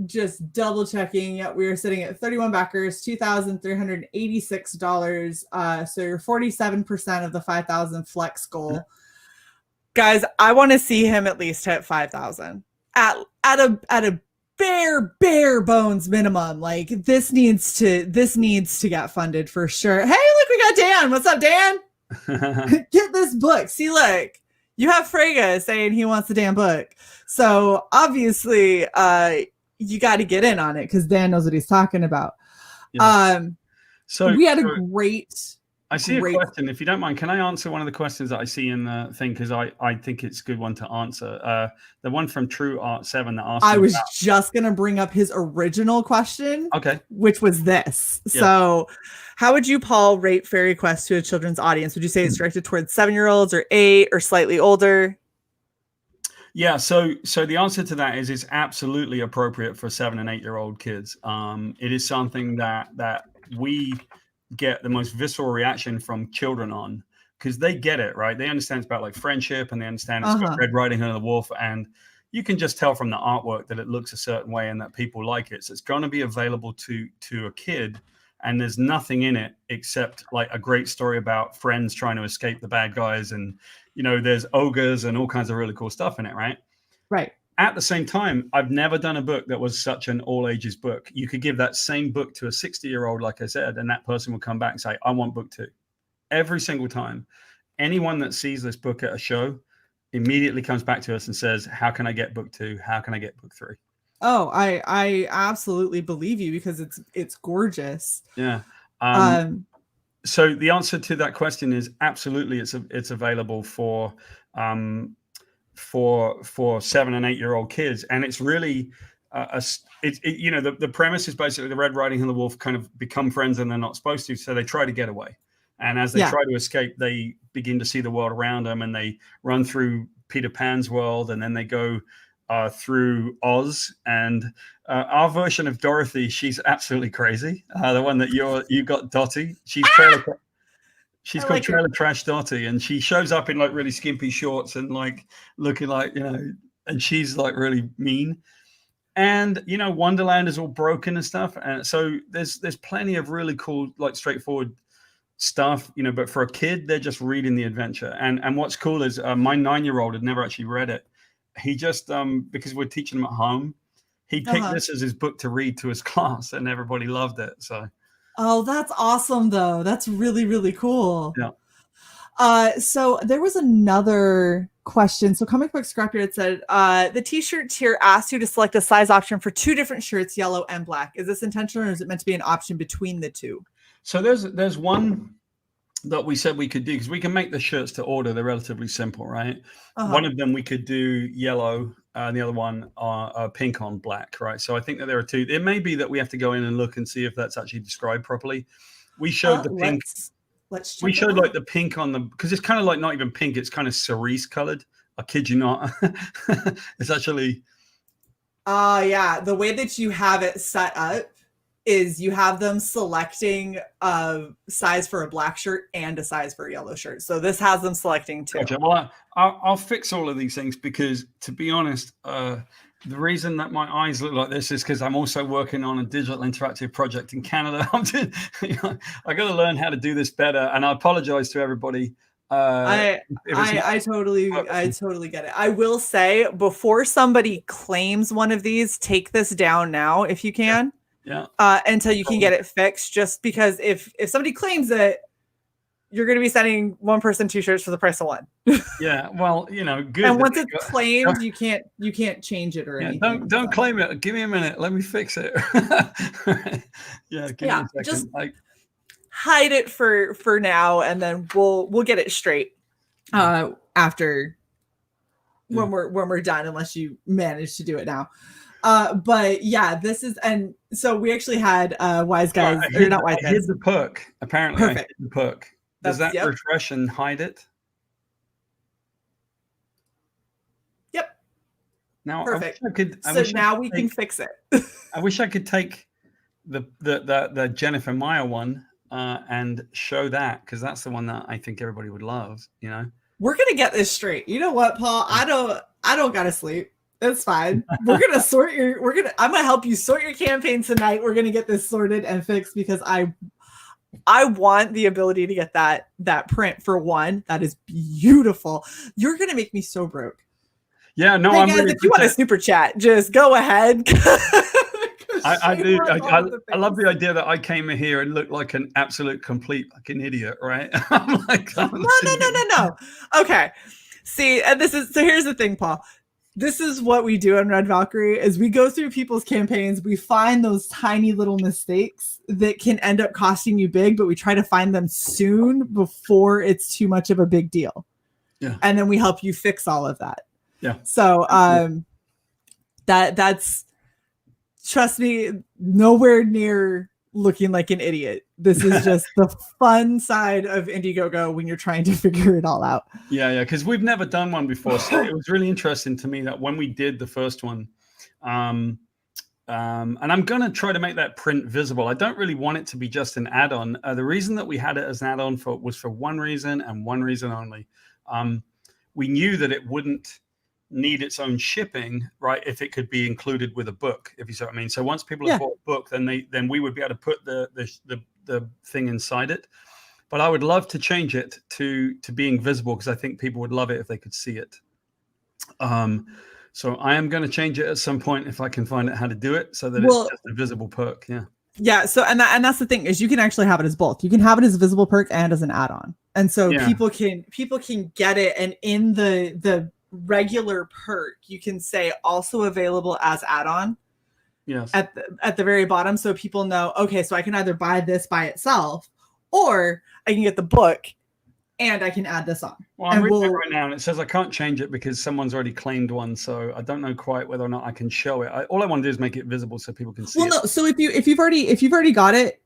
just double checking. Yep, we are sitting at 31 backers, $2,386. So you're 47% of the 5,000 flex goal. Mm-hmm. Guys, I want to see him at least hit 5,000 at a bare bones minimum. Like, this needs to get funded for sure. Hey, look, we got Dan. What's up, Dan? Get this book. See, look, you have Frege saying he wants the damn book. So obviously, you got to get in on it, because Dan knows what he's talking about. Yeah. So we had a great I see a question. If you don't mind, can I answer one of the questions that I see in the thing? Because I think it's a good one to answer. The one from True Art 7 that asked. I was just going to bring up his original question. Okay. Which was this. Yeah. So how would you, Paul, rate Fairy Quest to a children's audience? Would you say it's directed towards 7-year-olds or 8 or slightly older? Yeah, so the answer to that is it's absolutely appropriate for 7 and 8-year-old kids. It is something that we get the most visceral reaction from children on, because they get it, right? They understand it's about like friendship, and they understand it's about Red Riding Hood and the Wolf, and you can just tell from the artwork that it looks a certain way and that people like it. So it's going to be available to a kid, and there's nothing in it except like a great story about friends trying to escape the bad guys, and there's ogres and all kinds of really cool stuff in it, right? Right. At the same time, I've never done a book that was such an all ages book. You could give that same book to a 60-year-old, like I said, and that person will come back and say, I want book 2. Every single time. Anyone that sees this book at a show immediately comes back to us and says, how can I get book 2? How can I get book 3? Oh, I absolutely believe you, because it's gorgeous. Yeah. So the answer to that question is absolutely it's available for 7 and 8-year-old kids, and it's really the premise is basically the Red Riding Hood and the Wolf kind of become friends and they're not supposed to, so they try to get away, and as they try to escape, they begin to see the world around them, and they run through Peter Pan's world, and then they go through Oz, and our version of Dorothy, she's absolutely crazy. The one that you got, Dottie, she's called Trailer Trash Dottie, and she shows up in like really skimpy shorts and like looking like, and she's like really mean. And Wonderland is all broken and stuff, and so there's plenty of really cool, like straightforward stuff, but for a kid, they're just reading the adventure. And what's cool is my 9-year-old had never actually read it. He just because we're teaching him at home, he picked this as his book to read to his class, and everybody loved it. So that's awesome, though. That's really, really cool. Yeah. So there was another question. So Comic Book Scrapyard said, the t-shirt tier asked you to select a size option for 2 different shirts, yellow and black. Is this intentional, or is it meant to be an option between the 2? So there's one that we said we could do, because we can make the shirts to order. They're relatively simple, right? One of them we could do yellow, and the other one are pink on black, right? So I think that there are 2. It may be that we have to go in and look and see if that's actually described properly. We showed the pink. Let's we showed like the pink on the, because it's kind of like not even pink, it's kind of cerise colored. I kid you not. It's actually. Yeah. The way that you have it set up is you have them selecting a size for a black shirt and a size for a yellow shirt. So this has them selecting 2. Gotcha. Well, I'll fix all of these things, because to be honest, the reason that my eyes look like this is because I'm also working on a digital interactive project in Canada. I got to learn how to do this better, and I apologize to everybody. I totally get it. I will say, before somebody claims one of these, take this down now if you can. Yeah. Until you can get it fixed, just because if somebody claims it, you're going to be sending one person 2 shirts for the price of 1. Yeah. Well, good. And once it's claimed, you can't change it or anything. Don't claim it. Give me a minute. Let me fix it. Yeah. Give me a second. Just hide it for now, and then we'll get it straight after when we're done, unless you manage to do it now. But yeah, this is, and so we actually had Wise Guys, or not Wise Guys. Here's the perk. Apparently, Perfect. I hit the perk. Does that refresh and hide it? Yep. Now, perfect. now we can fix it. I wish I could take the Jennifer Meyer one and show that, because that's the one that I think everybody would love. We're gonna get this straight. You know what, Paul? I don't gotta sleep. It's fine. I'm gonna help you sort your campaign tonight. We're gonna get this sorted and fixed, because I want the ability to get that print, for one. That is beautiful. You're gonna make me so broke. Yeah, no, hey, guys, if you want a super chat, just go ahead. I do. I love the idea that I came here and looked like an absolute complete fucking idiot, right? I'm like, no. Okay. See, and so here's the thing, Paul. this is what we do on Red Valkyrie is we go through people's campaigns. We find those tiny little mistakes that can end up costing you big, but we try to find them soon before it's too much of a big deal. Yeah. And then we help you fix all of that. Yeah. So that's, trust me, nowhere near looking like an idiot. This is just the fun side of Indiegogo when you're trying to figure it all out. Yeah, because we've never done one before. So it was really interesting to me that when we did the first one, and I'm going to try to make that print visible. I don't really want it to be just an add-on. The reason that we had it as an add-on was for one reason and one reason only. We knew that it wouldn't need its own shipping, right, if it could be included with a book, if you see what I mean. So once people have bought a book, then we would be able to put the thing inside it. But I would love to change it to being visible, because I think people would love it if they could see it. So I am going to change it at some point if I can find out how to do it, so that it's just a visible perk. Yeah. So and that's the thing, is you can actually have it as both. You can have it as a visible perk and as an add-on, and so people can get it, and in the regular perk you can say also available as add-on. Yes. At the very bottom, so people know, okay, so I can either buy this by itself, or I can get the book and I can add this on. Well, I'm reading it right now, and it says I can't change it because someone's already claimed one, so I don't know quite whether or not I can show it. All I want to do is make it visible so people can see it. No, so if you've already got it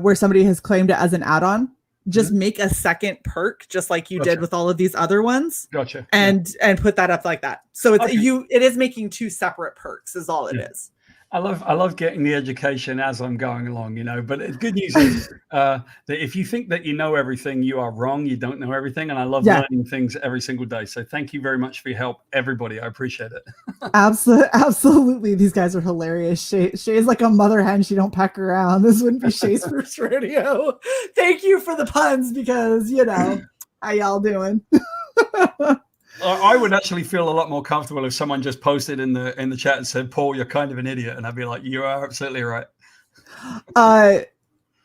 where somebody has claimed it as an add-on, just make a second perk, just like you did with all of these other ones. Gotcha. And put that up like that. So it's it is making two separate perks is all it is. I love getting the education as I'm going along, but the good news is that if you think that you know everything, you are wrong. You don't know everything. And I love learning things every single day. So thank you very much for your help, everybody. I appreciate it. Absolutely. These guys are hilarious. Shae is like a mother hen. She don't peck around. This wouldn't be Shae's first rodeo. Thank you for the puns, because, how y'all doing? I would actually feel a lot more comfortable if someone just posted in the chat and said, "Paul, you're kind of an idiot," and I'd be like, "You are absolutely right."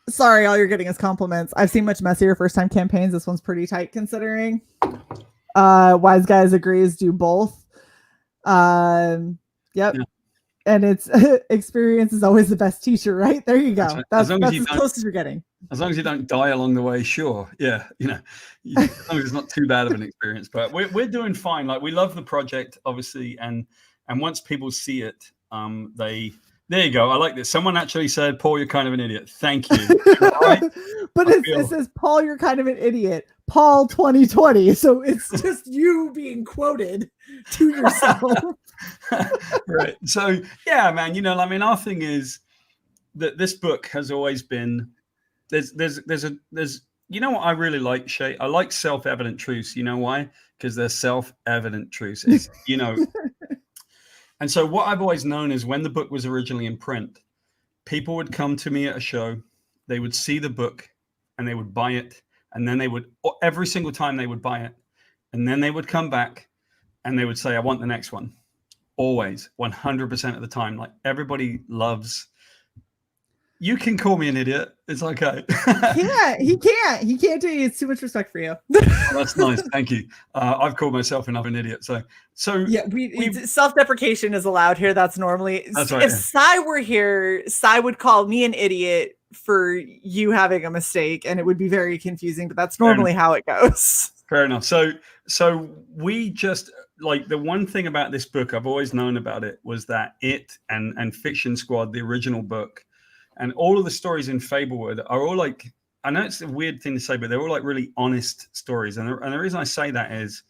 Sorry, all you're getting is compliments. I've seen much messier first-time campaigns. This one's pretty tight considering. Wise Guys agrees, do both. Yep. Yeah. And it's experience is always the best teacher, right? There you go. That's as close as you're getting. As long as you don't die along the way, sure. Yeah, as long as it's not too bad of an experience. But we're doing fine. Like, we love the project, obviously, and once people see it, there you go. I like this. Someone actually said, "Paul, you're kind of an idiot." Thank you. Right? But it says, "Paul, you're kind of an idiot." Paul 2020. So it's just you being quoted to yourself. Right. So yeah, man. Our thing is that this book has always been there's what I really like, Shae? I like self-evident truths. You know why? Because they're self-evident truths. It's, And so what I've always known is when the book was originally in print, people would come to me at a show, they would see the book and they would buy it. And then every single time they would buy it. And then they would come back and they would say, "I want the next one." Always, 100% of the time. Like, everybody loves. You can call me an idiot. It's okay. He can't do it. It's too much respect for you. Oh, that's nice. Thank you. I've called myself enough an idiot. So yeah, self-deprecation is allowed here. That's normally. That's right. If Cy were here, Cy would call me an idiot for you having a mistake, and it would be very confusing, but that's normally how it goes. Fair enough. So we just, like, the one thing about this book I've always known about it was that it and Fiction Squad, the original book, and all of the stories in Fablewood are all like, I know it's a weird thing to say, but they're all like really honest stories. And the reason I say that is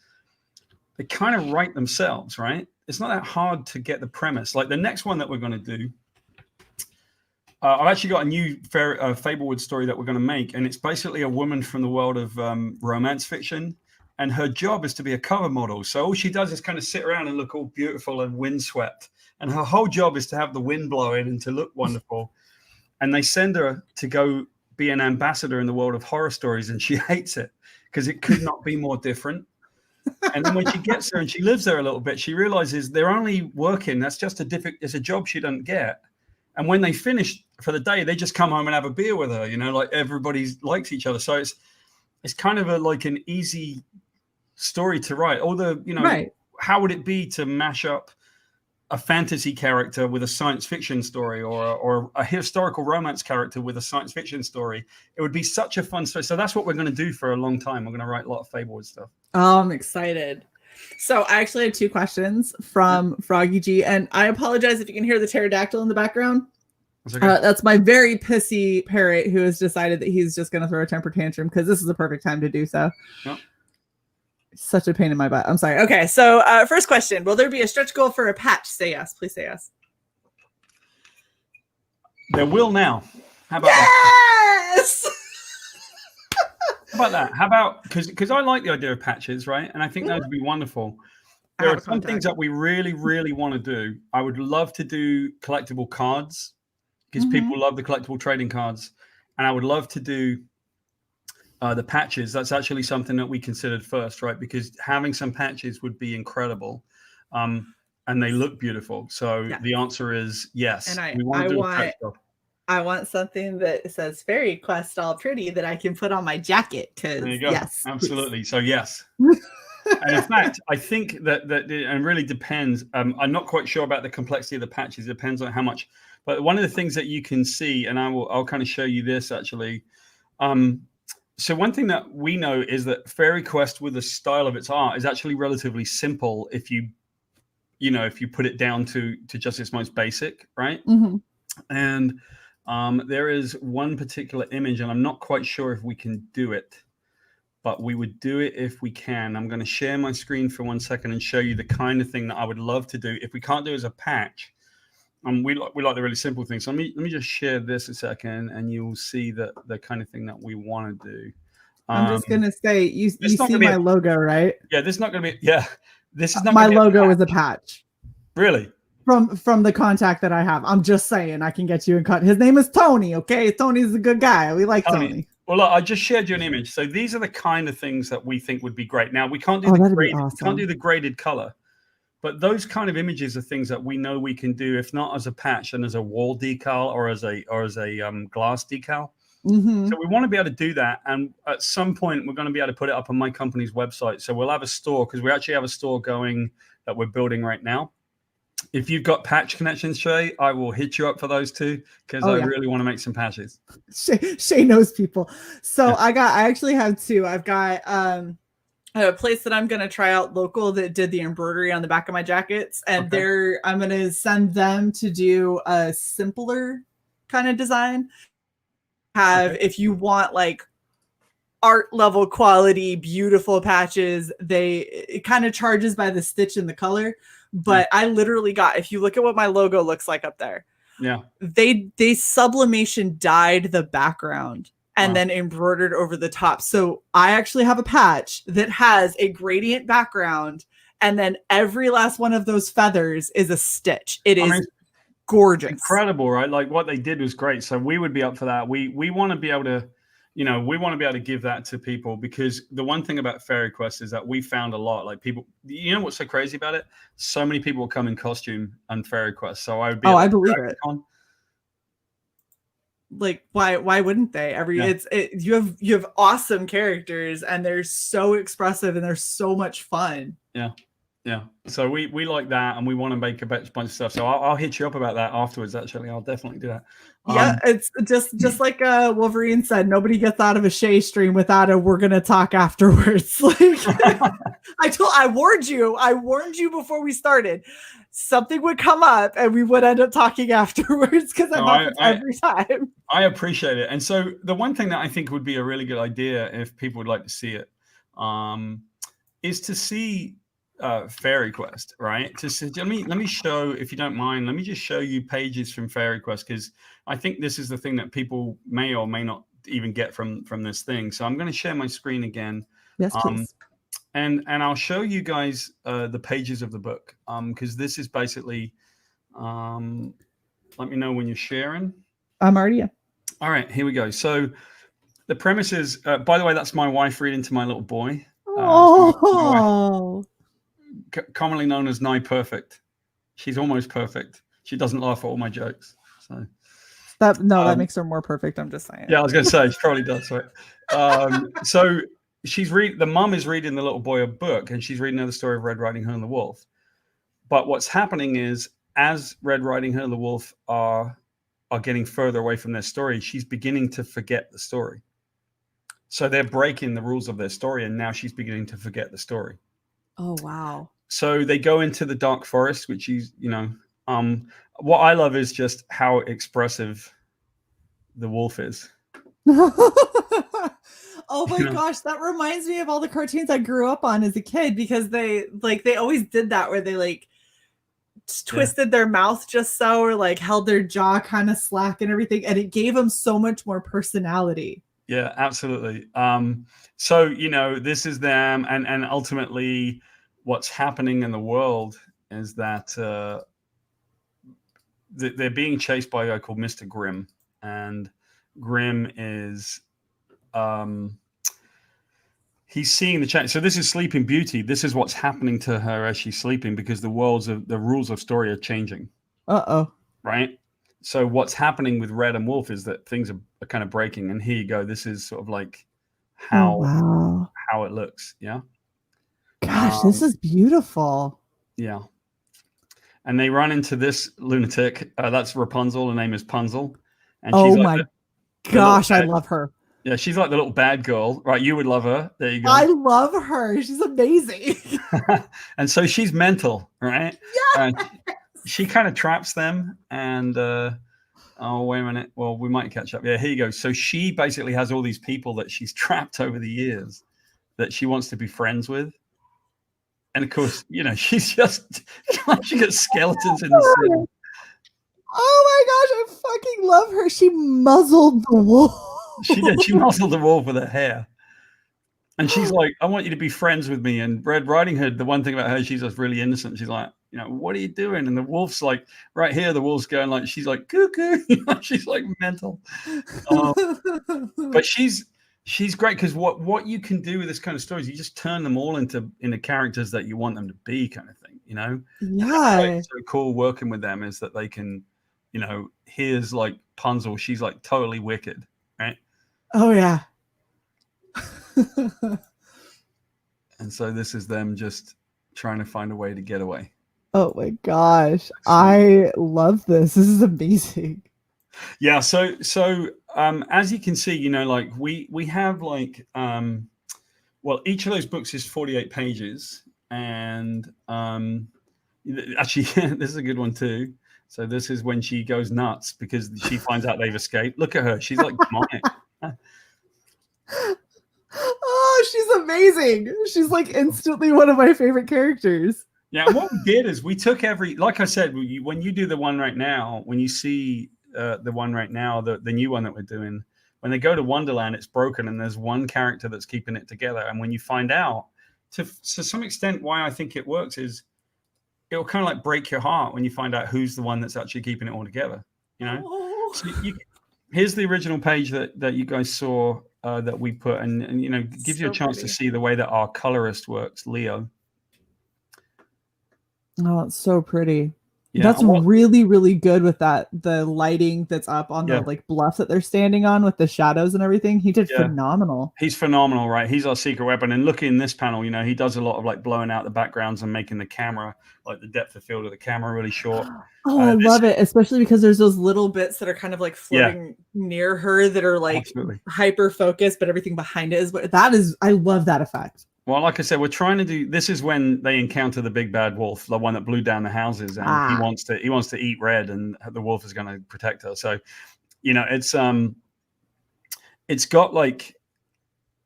they kind of write themselves, right? It's not that hard to get the premise. Like, the next one that we're going to do, I've actually got a new Fablewood story that we're going to make. And it's basically a woman from the world of romance fiction. And her job is to be a cover model. So all she does is kind of sit around and look all beautiful and windswept. And her whole job is to have the wind blowing and to look wonderful. And they send her to go be an ambassador in the world of horror stories. And she hates it because it could not be more different. And then when she gets there and she lives there a little bit, she realizes they're only working. That's just it's a job she doesn't get. And when they finish for the day, they just come home and have a beer with her, like everybody likes each other. So it's kind of like an easy story to write. All the, right. how would it be to mash up a fantasy character with a science fiction story, or a historical romance character with a science fiction story? It would be such a fun story. So that's what we're going to do for a long time. We're going to write a lot of Fablewood stuff. Oh, I'm excited. So I actually have 2 questions from Froggy G, and I apologize if you can hear the pterodactyl in the background. That's okay. That's my very pissy parrot who has decided that he's just going to throw a temper tantrum because this is the perfect time to do so. Yep. Such a pain in my butt. I'm sorry. Okay, so first question. Will there be a stretch goal for a patch? Say yes. Please say yes. There will now. How about yes! that? How about that? How about, because I like the idea of patches, right? And I think that would be wonderful. There are some things that we really, really want to do. I would love to do collectible cards because people love the collectible trading cards. And I would love to do the patches. That's actually something that we considered first, right? Because having some patches would be incredible. And they look beautiful. So the answer is yes. And we want to do a patch stuff. I want something that says Fairy Quest all pretty that I can put on my jacket. There you go. Yes, absolutely. Please. So yes. And in fact, I think that it really depends. I'm not quite sure about the complexity of the patches. It depends on how much. But one of the things that you can see, and I'll kind of show you this actually. So one thing that we know is that Fairy Quest, with the style of its art, is actually relatively simple if you put it down to just its most basic, right? And there is one particular image, and I'm not quite sure if we can do it, but we would do it if we can. I'm going to share my screen for 1 second and show you the kind of thing that I would love to do. If we can't do it as a patch, we like the really simple things. So let me just share this a second, and you'll see the kind of thing that we want to do. I'm just going to say, you see my logo, right? Yeah, this is not going to be, this is not my logo is a patch. Really? From the contact that I have. I'm just saying, I can get you in cut. His name is Tony, okay? Tony's a good guy. We like Tony. Well, look, I just shared you an image. So these are the kind of things that we think would be great. Now, we can't do the graded color, but those kind of images are things that we know we can do, if not as a patch and as a wall decal or as a glass decal. So we want to be able to do that. And at some point, we're going to be able to put it up on my company's website. So we'll have a store, because we actually have a store going that we're building right now. If you've got patch connections, Shae, I will hit you up for those too, because I really want to make some patches. Shae knows people. So I actually have 2. I've got a place that I'm going to try out local that did the embroidery on the back of my jackets. And I'm going to send them to do a simpler kind of design. If you want like art level quality, beautiful patches, it kind of charges by the stitch and the color. But I literally got, if you look at what my logo looks like up there, they sublimation dyed the background and then embroidered over the top. So I actually have a patch that has a gradient background, and then every last one of those feathers is a stitch. It is gorgeous. Incredible, right? Like what they did was great. So we would be up for that. We want to be able to, we want to be able to give that to people, because the one thing about Fairy Quest is that we found a lot, like people, what's so crazy about it? So many people will come in costume on Fairy Quest. So I would be I believe it. Like why wouldn't they? You have awesome characters, and they're so expressive, and they're so much fun. Yeah. So we like that, and we want to make a bunch of stuff. So I'll hit you up about that afterwards. Actually, I'll definitely do that. It's just like Wolverine said, nobody gets out of a Shae stream without a "we're gonna talk afterwards." Like I warned you before we started. Something would come up, and we would end up talking afterwards, because that happens every time. I appreciate it. And so the one thing that I think would be a really good idea, if people would like to see it, is to see Fairy Quest, right? Let me show, if you don't mind, let me just show you pages from Fairy Quest, because I think this is the thing that people may or may not even get from this thing. So I'm going to share my screen again. Yes, please. And I'll show you guys the pages of the book, because this is basically, let me know when you're sharing. I'm already in. All right, here we go. So the premise is, by the way, that's my wife reading to my little boy. Commonly known as nigh perfect. She's almost perfect. She doesn't laugh at all my jokes. So that makes her more perfect. I'm just saying. Yeah, I was going to say she probably does. Right. So the mum is reading the little boy a book, and she's reading her the story of Red Riding Hood and the Wolf. But what's happening is, as Red Riding Hood and the Wolf are getting further away from their story, she's beginning to forget the story. So they're breaking the rules of their story, and now she's beginning to forget the story. Oh, wow. So they go into the dark forest, which is, what I love is just how expressive the wolf is. Oh my gosh, that reminds me of all the cartoons I grew up on as a kid, because they always did that, where they like twisted their mouth just so, or like held their jaw kind of slack and everything, and it gave them so much more personality. Yeah, absolutely. So, this is them, and ultimately what's happening in the world is that they're being chased by a guy called Mr. Grimm, and Grimm is he's seeing the change. So this is Sleeping Beauty. This is what's happening to her as she's sleeping, because the rules of story are changing. Right? So what's happening with Red and Wolf is that things are kind of breaking, and here you go. This is sort of like how it looks. Yeah. Gosh, this is beautiful. Yeah. And they run into this lunatic. That's Rapunzel. Her name is Punzel. And she's like gosh, I love her. Yeah, she's like the little bad girl, right? You would love her. There you go. I love her. She's amazing. And so she's mental, right? Yeah. She kind of traps them, and oh, wait a minute. Well, we might catch up. Yeah, here you go. So she basically has all these people that she's trapped over the years that she wants to be friends with. And of course, she's just she got skeletons in the city. Oh my gosh, I fucking love her. She muzzled the wolf. She did. She muzzled the wolf with her hair. And she's like, I want you to be friends with me. And Red Riding Hood, the one thing about her, she's just really innocent. She's like, what are you doing? And the wolf's like, right here, the wolf's going like, she's like, cuckoo. She's like mental. But she's great, because what you can do with this kind of stories, you just turn them all into characters that you want them to be, kind of thing, Yeah. What's so cool working with them is that they can, here's like Punzel, she's like totally wicked, right? Oh yeah. And so this is them just trying to find a way to get away. Oh my gosh, I love this. This is amazing. Yeah. So as you can see, like we have like each of those books is 48 pages, and actually this is a good one too. So this is when she goes nuts because she finds out they've escaped. Look at her. She's like demonic. Oh, she's amazing. She's like instantly one of my favorite characters. Yeah. And what we did is we took like I said, when you do the one right now, when you see the one right now, the new one that we're doing, when they go to Wonderland, it's broken, and there's one character that's keeping it together. And when you find out, to some extent, why I think it works is it'll kind of like break your heart when you find out who's the one that's actually keeping it all together. Oh. So here's the original page that you guys saw that we put, and gives you a chance to see the way that our colorist works, Leo. Oh, it's so pretty. Yeah, that's really, really good with the lighting that's up on the like bluff that they're standing on with the shadows and everything. He did phenomenal. He's phenomenal, right? He's our secret weapon. And look in this panel, he does a lot of like blowing out the backgrounds and making the camera, like the depth of field of the camera, really short. Oh, I love it, especially because there's those little bits that are kind of like floating near her that are like hyper focused, but everything behind it is I love that effect. Well, like I said, we're trying to do. This is when they encounter the big bad wolf, the one that blew down the houses, and he wants to eat Red, and the wolf is going to protect her. So, it's got like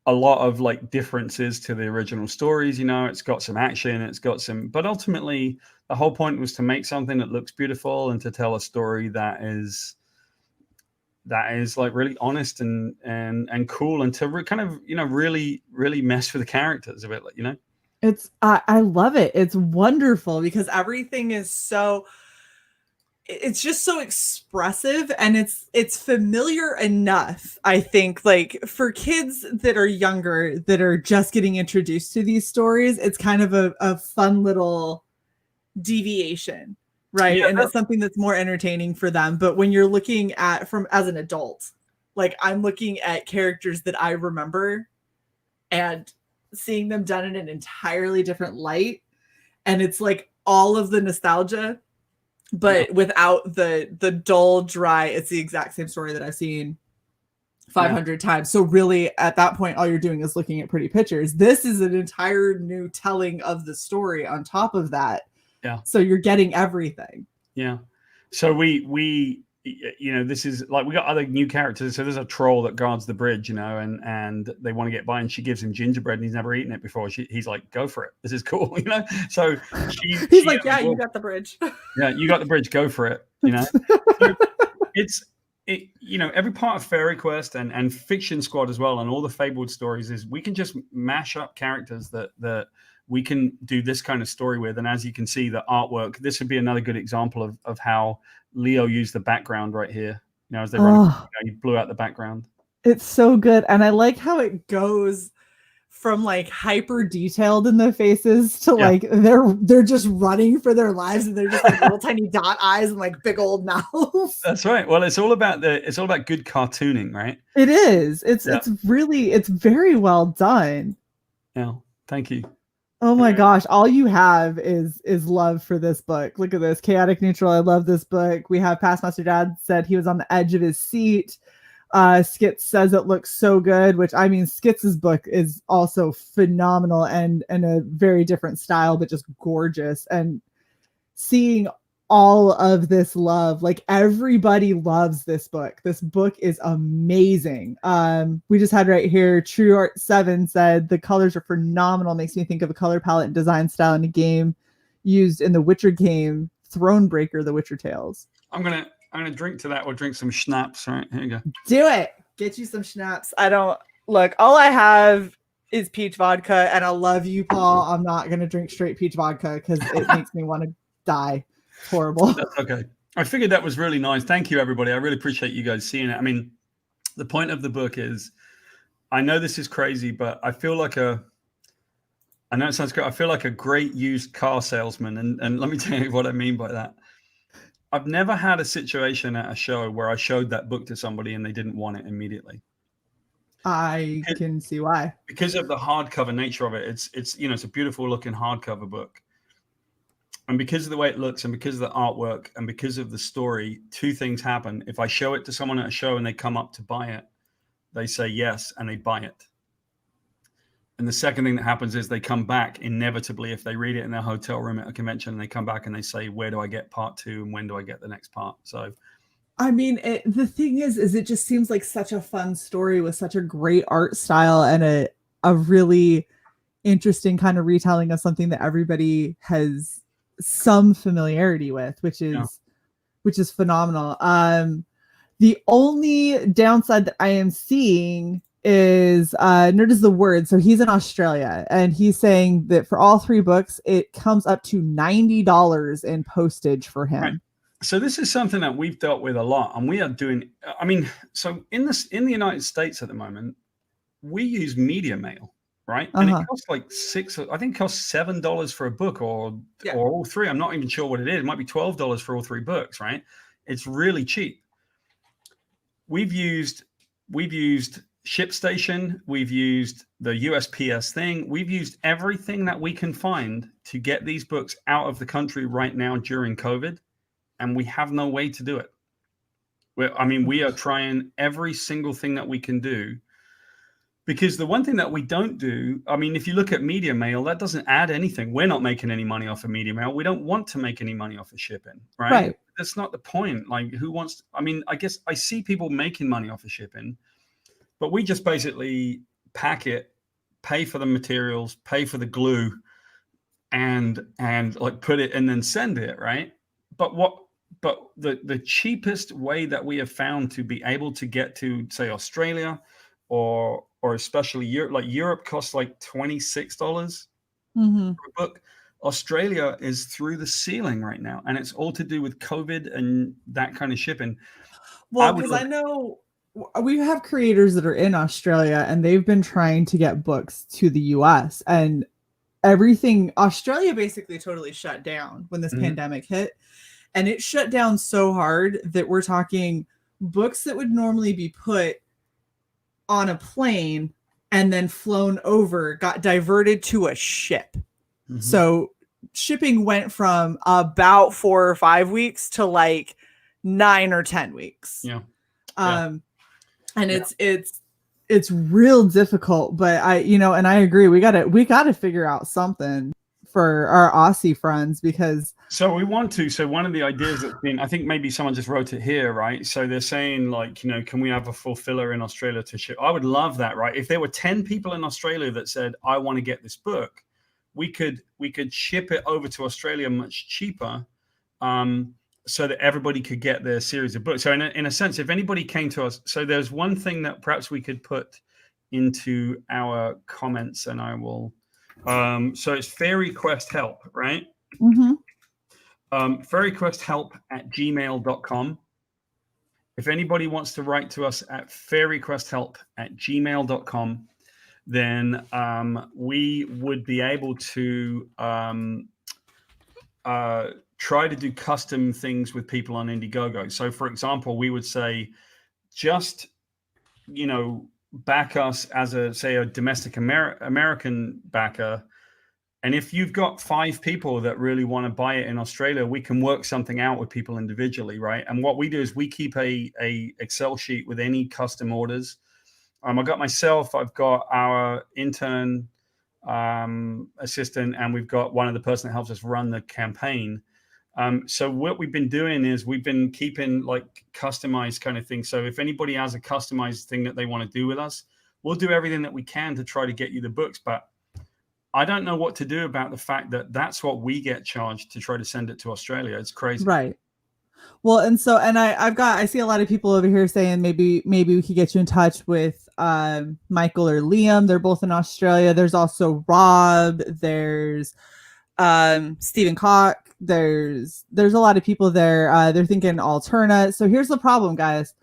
a lot of like differences to the original stories. It's got some action, it's got some, but ultimately the whole point was to make something that looks beautiful and to tell a story that is like really honest and cool, and to kind of really mess with the characters a bit, like it's I love it. It's wonderful because everything is it's just so expressive, and it's familiar enough, I think, like for kids that are younger that are just getting introduced to these stories. It's kind of a fun little deviation. Right. Yeah, and it's something that's more entertaining for them. But when you're looking at as an adult, like I'm looking at characters that I remember, and seeing them done in an entirely different light. And it's like all of the nostalgia, but without the dull, dry, it's the exact same story that I've seen 500 times. So really at that point, all you're doing is looking at pretty pictures. This is an entire new telling of the story on top of that. Yeah. So you're getting everything. Yeah. So we this is like, we got other new characters. So there's a troll that guards the bridge, and they want to get by, and she gives him gingerbread, and he's never eaten it before. He's like, go for it. This is cool, So he's like, yeah, you got the bridge. Yeah, you got the bridge. Go for it. So every part of Fairy Quest and Fiction Squad as well, and all the Fablewood stories, is we can just mash up characters that we can do this kind of story with. And as you can see, the artwork, this would be another good example of how Leo used the background right here. As they run, he blew out the background. It's so good. And I like how it goes from like hyper detailed in their faces to like they're just running for their lives, and they're just like little tiny dot eyes and like big old mouths. That's right. Well, it's all about good cartooning, right? It is. It's very well done. Yeah. Thank you. Oh my gosh, all you have is love for this book. Look at this. Chaotic Neutral. I love this book. We have Past Master Dad said he was on the edge of his seat. Skits says it looks so good, which I mean, Skits' book is also phenomenal and a very different style, but just gorgeous. And seeing all of this love, like everybody loves this book. This book is amazing. We just had right here, True Art 7 said the colors are phenomenal. Makes me think of a color palette and design style in a game used in the Witcher game, Thronebreaker, The Witcher Tales. I'm gonna drink to that, or drink some schnapps. All right, here you go. Do it. Get you some schnapps. All I have is peach vodka, and I love you, Paul. I'm not gonna drink straight peach vodka because it makes me want to die. Horrible. That's okay. I figured that was really nice. Thank you, everybody. I really appreciate you guys seeing it. I mean, the point of the book is, I know this is crazy, but I feel like I know it sounds great. I feel like a great used car salesman. And let me tell you what I mean by that. I've never had a situation at a show where I showed that book to somebody and they didn't want it immediately. I can see why. Because of the hardcover nature of it. It's a beautiful looking hardcover book. And because of the way it looks, and because of the artwork, and because of the story, two things happen. If I show it to someone at a show and they come up to buy it, they say yes, and they buy it. And the second thing that happens is they come back inevitably if they read it in their hotel room at a convention, and they come back and they say, where do I get part 2 and when do I get the next part? So, I mean, the thing is it just seems like such a fun story with such a great art style and a really interesting kind of retelling of something that everybody has some familiarity with, which is phenomenal. The only downside that I am seeing is Nerd is the Word. So he's in Australia, and he's saying that for all 3 books, it comes up to $90 in postage for him. Right. So this is something that we've dealt with a lot, and we are doing. I mean, so in the United States at the moment, we use media mail. Right. And it costs like it costs $7 for a book or all 3. I'm not even sure what it is. It might be $12 for all 3 books. Right. It's really cheap. We've used ShipStation. We've used the USPS thing. We've used everything that we can find to get these books out of the country right now during COVID. And we have no way to do it. We are trying every single thing that we can do. Because the one thing that we don't do, I mean, if you look at media mail, that doesn't add anything. We're not making any money off of media mail. We don't want to make any money off of shipping, right? That's not the point. Like, who wants? I guess I see people making money off of shipping, but we just basically pack it, pay for the materials, pay for the glue, and like put it and then send it, right? But the cheapest way that we have found to be able to get to, say, Australia or especially Europe, like Europe costs like $26 for a book. Australia is through the ceiling right now, and it's all to do with COVID and that kind of shipping. Well, because I know we have creators that are in Australia, and they've been trying to get books to the US, and Australia basically totally shut down when this pandemic hit, and it shut down so hard that we're talking books that would normally be put on a plane and then flown over, got diverted to a ship. Mm-hmm. So shipping went from about 4 or 5 weeks to like 9 or 10 weeks. Yeah. And it's real difficult, but and I agree. We gotta figure out something for our Aussie friends, because so we want to. So one of the ideas that's been, I think maybe someone just wrote it here, right? So they're saying like, can we have a fulfiller in Australia to ship? I would love that, right? If there were 10 people in Australia that said, I want to get this book, we could ship it over to Australia much cheaper, so that everybody could get their series of books. So in a sense, if anybody came to us, so there's one thing that perhaps we could put into our comments, and I will. So it's Fairy Quest Help, right? Mm-hmm. fairyquesthelp@gmail.com. If anybody wants to write to us at fairyquesthelp@gmail.com, then we would be able to try to do custom things with people on Indiegogo. So for example, we would say, just, back us as a domestic American backer. And if you've got 5 people that really want to buy it in Australia, we can work something out with people individually, right? And what we do is we keep a Excel sheet with any custom orders. I've got myself, I've got our intern assistant, and we've got one of the person that helps us run the campaign. So what we've been doing is we've been keeping like customized kind of things. So if anybody has a customized thing that they want to do with us, we'll do everything that we can to try to get you the books. But I don't know what to do about the fact that that's what we get charged to try to send it to Australia. It's crazy. Right. Well, and I see a lot of people over here saying maybe we could get you in touch with Michael or Liam. They're both in Australia. There's also Rob. There's Stephen Koch. There's a lot of people there. They're thinking Alterna. So here's the problem, guys.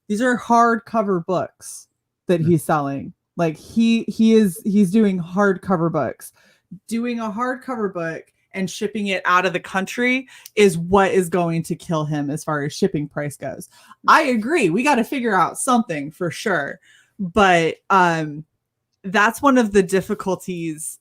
These are hardcover books that he's selling. Like he's doing hardcover books. Doing a hardcover book and shipping it out of the country is what is going to kill him as far as shipping price goes. I agree. We got to figure out something for sure. But that's one of the difficulties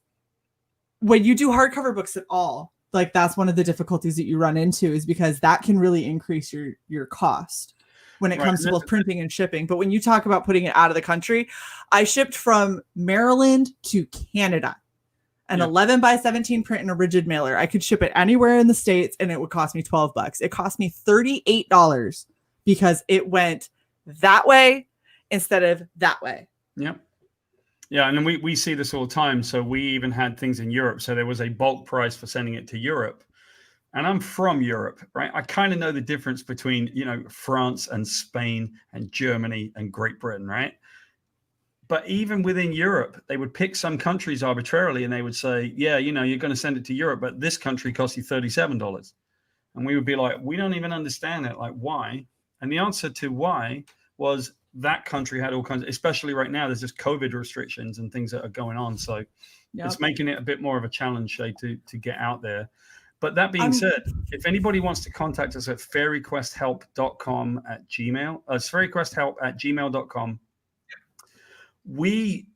when you do hardcover books at all. Like that's one of the difficulties that you run into, is because that can really increase your cost when it comes to both printing and shipping. But when you talk about putting it out of the country, I shipped from Maryland to Canada, an 11x17 print in a rigid mailer. I could ship it anywhere in the States and it would cost me $12. It cost me $38 because it went that way instead of that way. Yep. Yeah, and then we see this all the time. So we even had things in Europe. So there was a bulk price for sending it to Europe. And I'm from Europe, right? I kind of know the difference between, France and Spain and Germany and Great Britain, right? But even within Europe, they would pick some countries arbitrarily and they would say, yeah, you're going to send it to Europe, but this country costs you $37. And we would be like, we don't even understand it. Like, why? And the answer to why was that country had all kinds of, especially right now, there's just COVID restrictions and things that are going on. So it's making it a bit more of a challenge, Shae, to get out there. But that being said, if anybody wants to contact us at fairyquesthelp.com at Gmail, it's fairyquesthelp@gmail.com.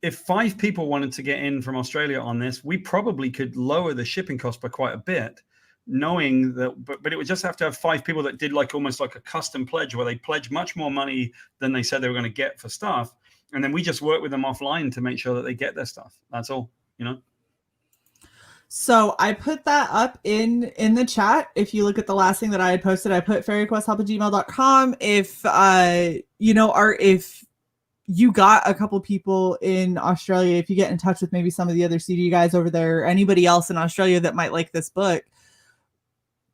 If 5 people wanted to get in from Australia on this, we probably could lower the shipping cost by quite a bit, knowing that, but it would just have to have 5 people that did almost like a custom pledge where they pledge much more money than they said they were going to get for stuff. And then we just work with them offline to make sure that they get their stuff. That's all, So I put that up in the chat. If you look at the last thing that I had posted, I put fairyquesthelp@gmail.com. If, if you got a couple people in Australia, if you get in touch with maybe some of the other CD guys over there, or anybody else in Australia that might like this book,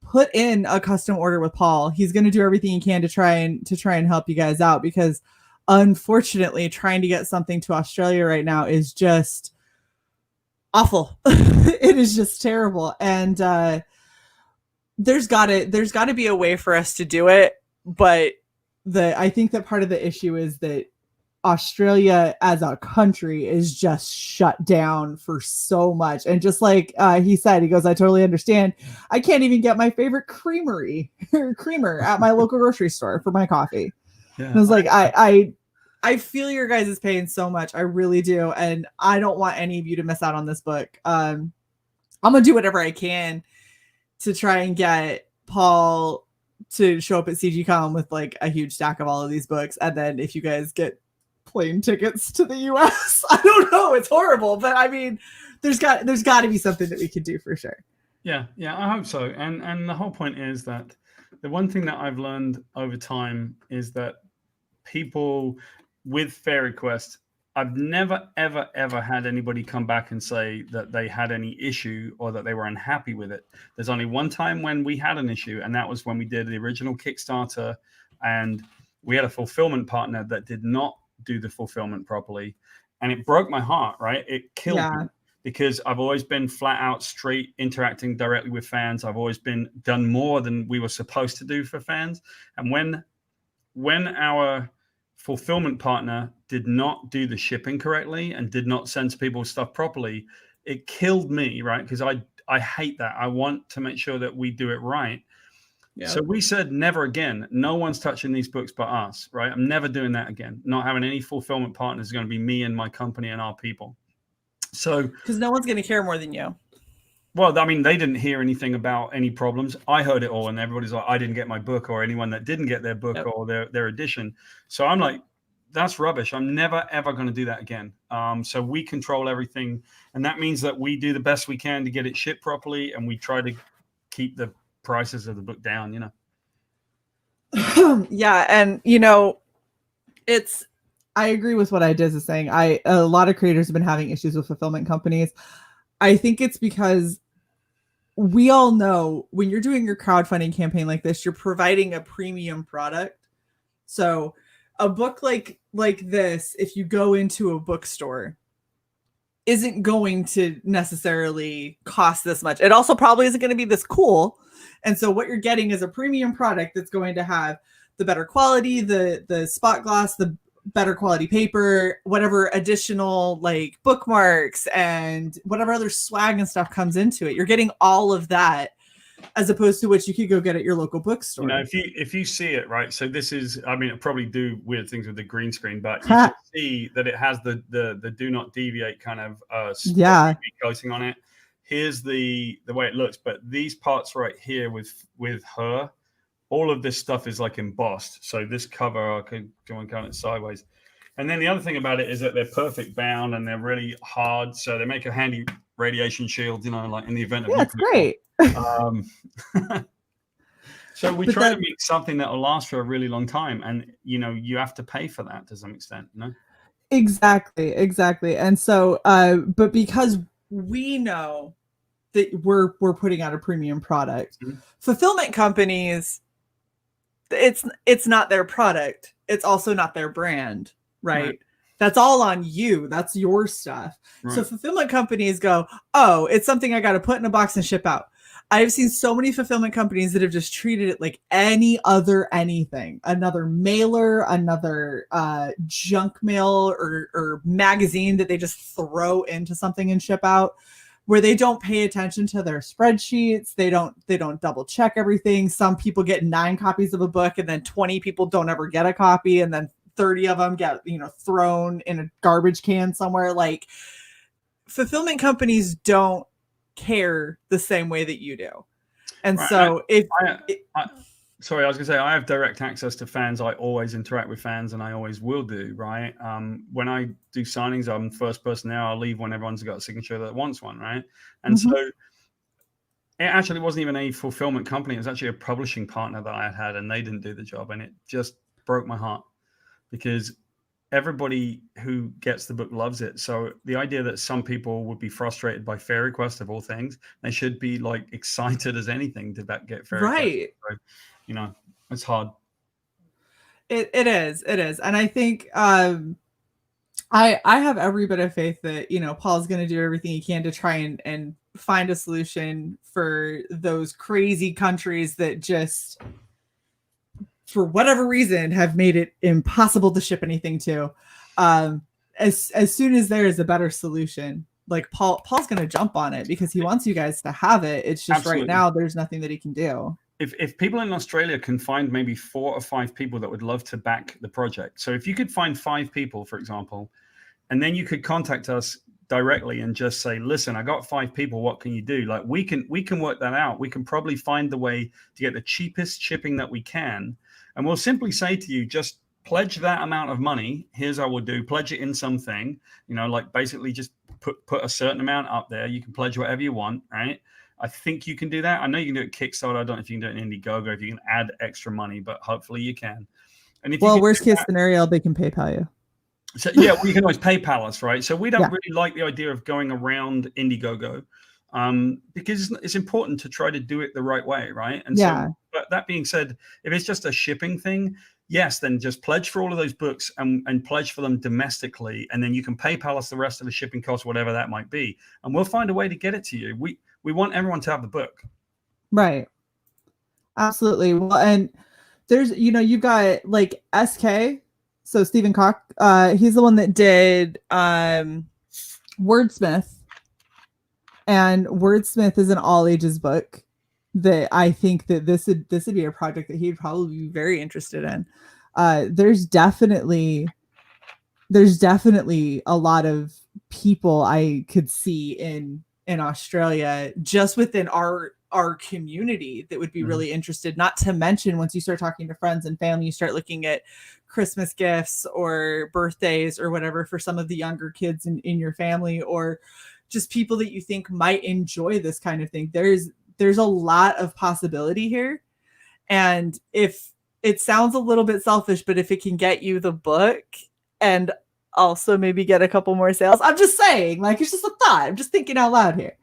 put in a custom order with Paul. He's going to do everything he can to try and help you guys out, because unfortunately trying to get something to Australia right now is just awful. It is just terrible. And there's got to be a way for us to do it. But I think that part of the issue is that Australia as a country is just shut down for so much. And just like he said, he goes, I totally understand. I can't even get my favorite creamer at my local grocery store for my coffee. Yeah. I was like, I feel your guys' pain so much. I really do. And I don't want any of you to miss out on this book. I'm going to do whatever I can to try and get Paul to show up at CGCon with like a huge stack of all of these books. And then if you guys get plane tickets to the US, I don't know. It's horrible. But I mean, there's got to be something that we could do for sure. Yeah, I hope so. And the whole point is that the one thing that I've learned over time is that people with Fairy Quest, I've never, ever, ever had anybody come back and say that they had any issue or that they were unhappy with it. There's only one time when we had an issue, and that was when we did the original Kickstarter, and we had a fulfillment partner that did not do the fulfillment properly. And it broke my heart, right? It killed me, because I've always been flat out straight interacting directly with fans. I've always done more than we were supposed to do for fans. And when our fulfillment partner did not do the shipping correctly and did not send people stuff properly, it killed me, right? Because I hate that. I want to make sure that we do it right. Yep. So we said never again. No one's touching these books but us, right? I'm never doing that again. Not having any fulfillment partners is going to be me and my company and our people. So because no one's going to care more than you. Well, I mean, they didn't hear anything about any problems. I heard it all, and everybody's like, I didn't get my book, or anyone that didn't get their book or their edition. So I'm like, that's rubbish. I'm never, ever going to do that again. So we control everything. And that means that we do the best we can to get it shipped properly, and we try to keep the prices of the book down, you know? Yeah. And, I agree with what Idiz is saying. A lot of creators have been having issues with fulfillment companies. I think it's because we all know when you're doing your crowdfunding campaign like this, you're providing a premium product. So a book like this, if you go into a bookstore, isn't going to necessarily cost this much. It also probably isn't going to be this cool. And so what you're getting is a premium product that's going to have the better quality, the spot gloss, the better quality paper, whatever additional like bookmarks and whatever other swag and stuff comes into it. You're getting all of that, as opposed to what you could go get at your local bookstore. If you see it, right? So this is, I mean, it probably do weird things with the green screen, but you can see that it has the do not deviate kind of coating on it. Here's the way it looks, but these parts right here with her, all of this stuff is like embossed. So this cover, I could go and count it sideways. And then the other thing about it is that they're perfect bound and they're really hard. So they make a handy radiation shield, like in the event of it's great. So we try to make something that will last for a really long time. And, you have to pay for that to some extent, Exactly. And so, but because we know that we're putting out a premium product, fulfillment companies, it's not their product. It's also not their brand, right? That's all on you. That's your stuff. Right. So fulfillment companies go, oh, it's something I got to put in a box and ship out. I've seen so many fulfillment companies that have just treated it like any other anything, another mailer, another junk mail or magazine that they just throw into something and ship out, where they don't pay attention to their spreadsheets. They don't double check everything. Some people get 9 copies of a book and then 20 people don't ever get a copy. And then 30 of them get, thrown in a garbage can somewhere. Like, fulfillment companies don't care the same way that you do. And so sorry, I was going to say, I have direct access to fans. I always interact with fans, and I always will do, right? When I do signings, I'm the first person there. I'll leave when everyone's got a signature that wants one, right? And so it actually wasn't even a fulfillment company. It was actually a publishing partner that I had, and they didn't do the job. And it just broke my heart, because everybody who gets the book loves it. So the idea that some people would be frustrated by Fairy Quest, of all things, they should be like excited as anything to get Fairy Quest. So, it's hard. It is. And I think I have every bit of faith that, Paul's going to do everything he can to try and find a solution for those crazy countries that just, for whatever reason, have made it impossible to ship anything to. As soon as there is a better solution, like Paul's going to jump on it because he wants you guys to have it. It's just Absolutely. Right now there's nothing that he can do. if people in Australia can find maybe 4 or 5 people that would love to back the project. So if you could find 5 people, for example, and then you could contact us directly and just say, listen, I got 5 people, what can you do? Like we can work that out. We can probably find the way to get the cheapest shipping that we can. And we'll simply say to you, just pledge that amount of money. Here's how we'll do. Pledge it in something, like basically just put a certain amount up there. You can pledge whatever you want, right? I think you can do that. I know you can do it Kickstarter. I don't know if you can do it in Indiegogo, if you can add extra money, but hopefully you can. And if worst case scenario, they can PayPal you. So yeah, well, you can always PayPal us, right? So we don't really like the idea of going around Indiegogo because it's important to try to do it the right way, right? And so, but that being said, if it's just a shipping thing, yes, then just pledge for all of those books and pledge for them domestically, and then you can PayPal us the rest of the shipping costs, whatever that might be, and we'll find a way to get it to you. We want everyone to have the book, right? Absolutely. Well, and there's you've got like SK. So Stephen Koch, he's the one that did Wordsmith, and Wordsmith is an all ages book that I think that this would be a project that he'd probably be very interested in. There's definitely a lot of people I could see in Australia just within our community that would be really interested. Not to mention, once you start talking to friends and family, you start looking at Christmas gifts or birthdays or whatever for some of the younger kids in your family, or just people that you think might enjoy this kind of thing. There's a lot of possibility here. And if it sounds a little bit selfish, but if it can get you the book and also maybe get a couple more sales, I'm just saying, like, it's just a thought. I'm just thinking out loud here.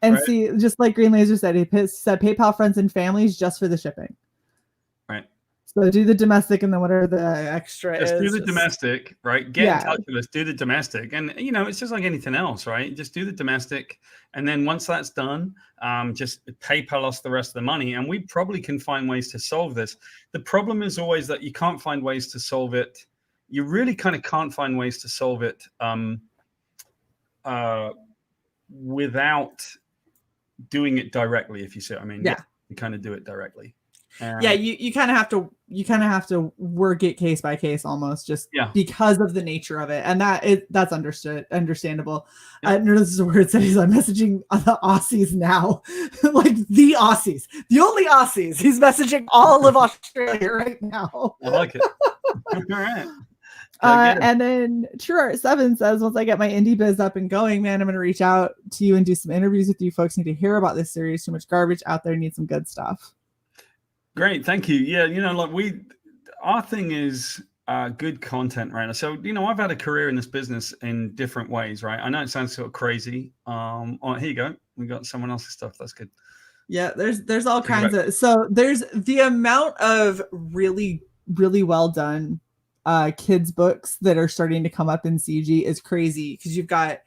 And right. See, just like Green Laser said, he said PayPal friends and families just for the shipping. Right. So do the domestic, and then whatever the extra just is. Do the domestic, right? Get in touch with us. Do the domestic, and it's just like anything else, right? Just do the domestic, and then once that's done, just PayPal us the rest of the money, and we probably can find ways to solve this. The problem is always that you can't find ways to solve it. You really kind of can't find ways to solve it without doing it directly, if you see what I mean. Yeah. You kind of do it directly. You kind of have to work it case by case almost, just because of the nature of it, and that's understandable. I know this is a word that I'm messaging the Aussies now, like the Aussies, the only Aussies. He's messaging all of Australia right now. I like it. All right. And then True Art 7 says, once I get my indie biz up and going, man, I'm going to reach out to you and do some interviews with you. Folks need to hear about this series. Too much garbage out there. Need some good stuff. Great. Thank you. Yeah. Our thing is good content, right? So, I've had a career in this business in different ways, right? I know it sounds sort of crazy. Oh, here you go. We got someone else's stuff. That's good. Yeah. There's all kinds of, so there's the amount of really, really well done kids books that are starting to come up in CG is crazy, because you've got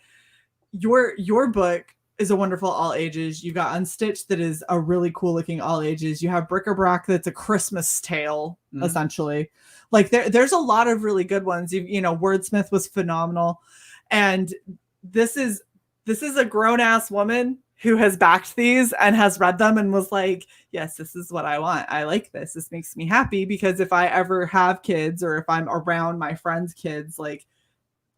your book is a wonderful all ages. You've got Unstitched that is a really cool looking all ages. You have Bric-a-Brac that's a Christmas tale, essentially. Like there's a lot of really good ones. Wordsmith was phenomenal, and this is a grown ass woman who has backed these and has read them and was like, yes, this is what I want. I like this. This makes me happy, because if I ever have kids, or if I'm around my friends' kids, like,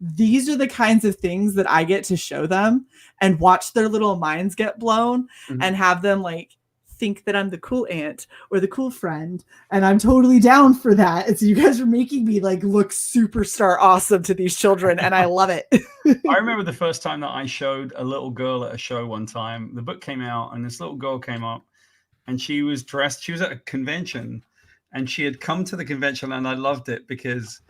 these are the kinds of things that I get to show them and watch their little minds get blown and have them like think that I'm the cool aunt or the cool friend. And I'm totally down for that. And so you guys are making me like look superstar awesome to these children. And I love it. I remember the first time that I showed a little girl at a show one time. The book came out and this little girl came up and she was dressed. She was at a convention and she had come to the convention, and I loved it because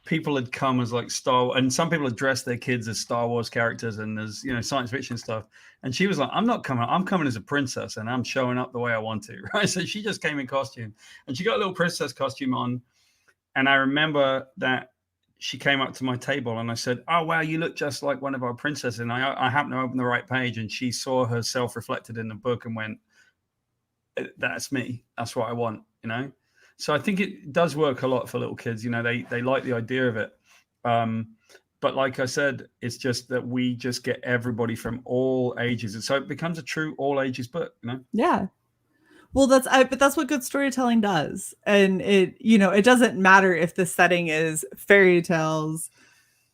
people had come as like and some people had dressed their kids as Star Wars characters and as science fiction stuff. And she was like, I'm not coming. I'm coming as a princess, and I'm showing up the way I want to. Right. So she just came in costume, and she got a little princess costume on. And I remember that she came up to my table, and I said, "Oh wow, you look just like one of our princesses." And I happened to open the right page, and she saw herself reflected in the book and went, "That's me. That's what I want." So I think it does work a lot for little kids. They like the idea of it. But like I said, it's just that we just get everybody from all ages. And so it becomes a true all ages book, you know? Yeah. Well, but that's what good storytelling does. And it doesn't matter if the setting is fairy tales,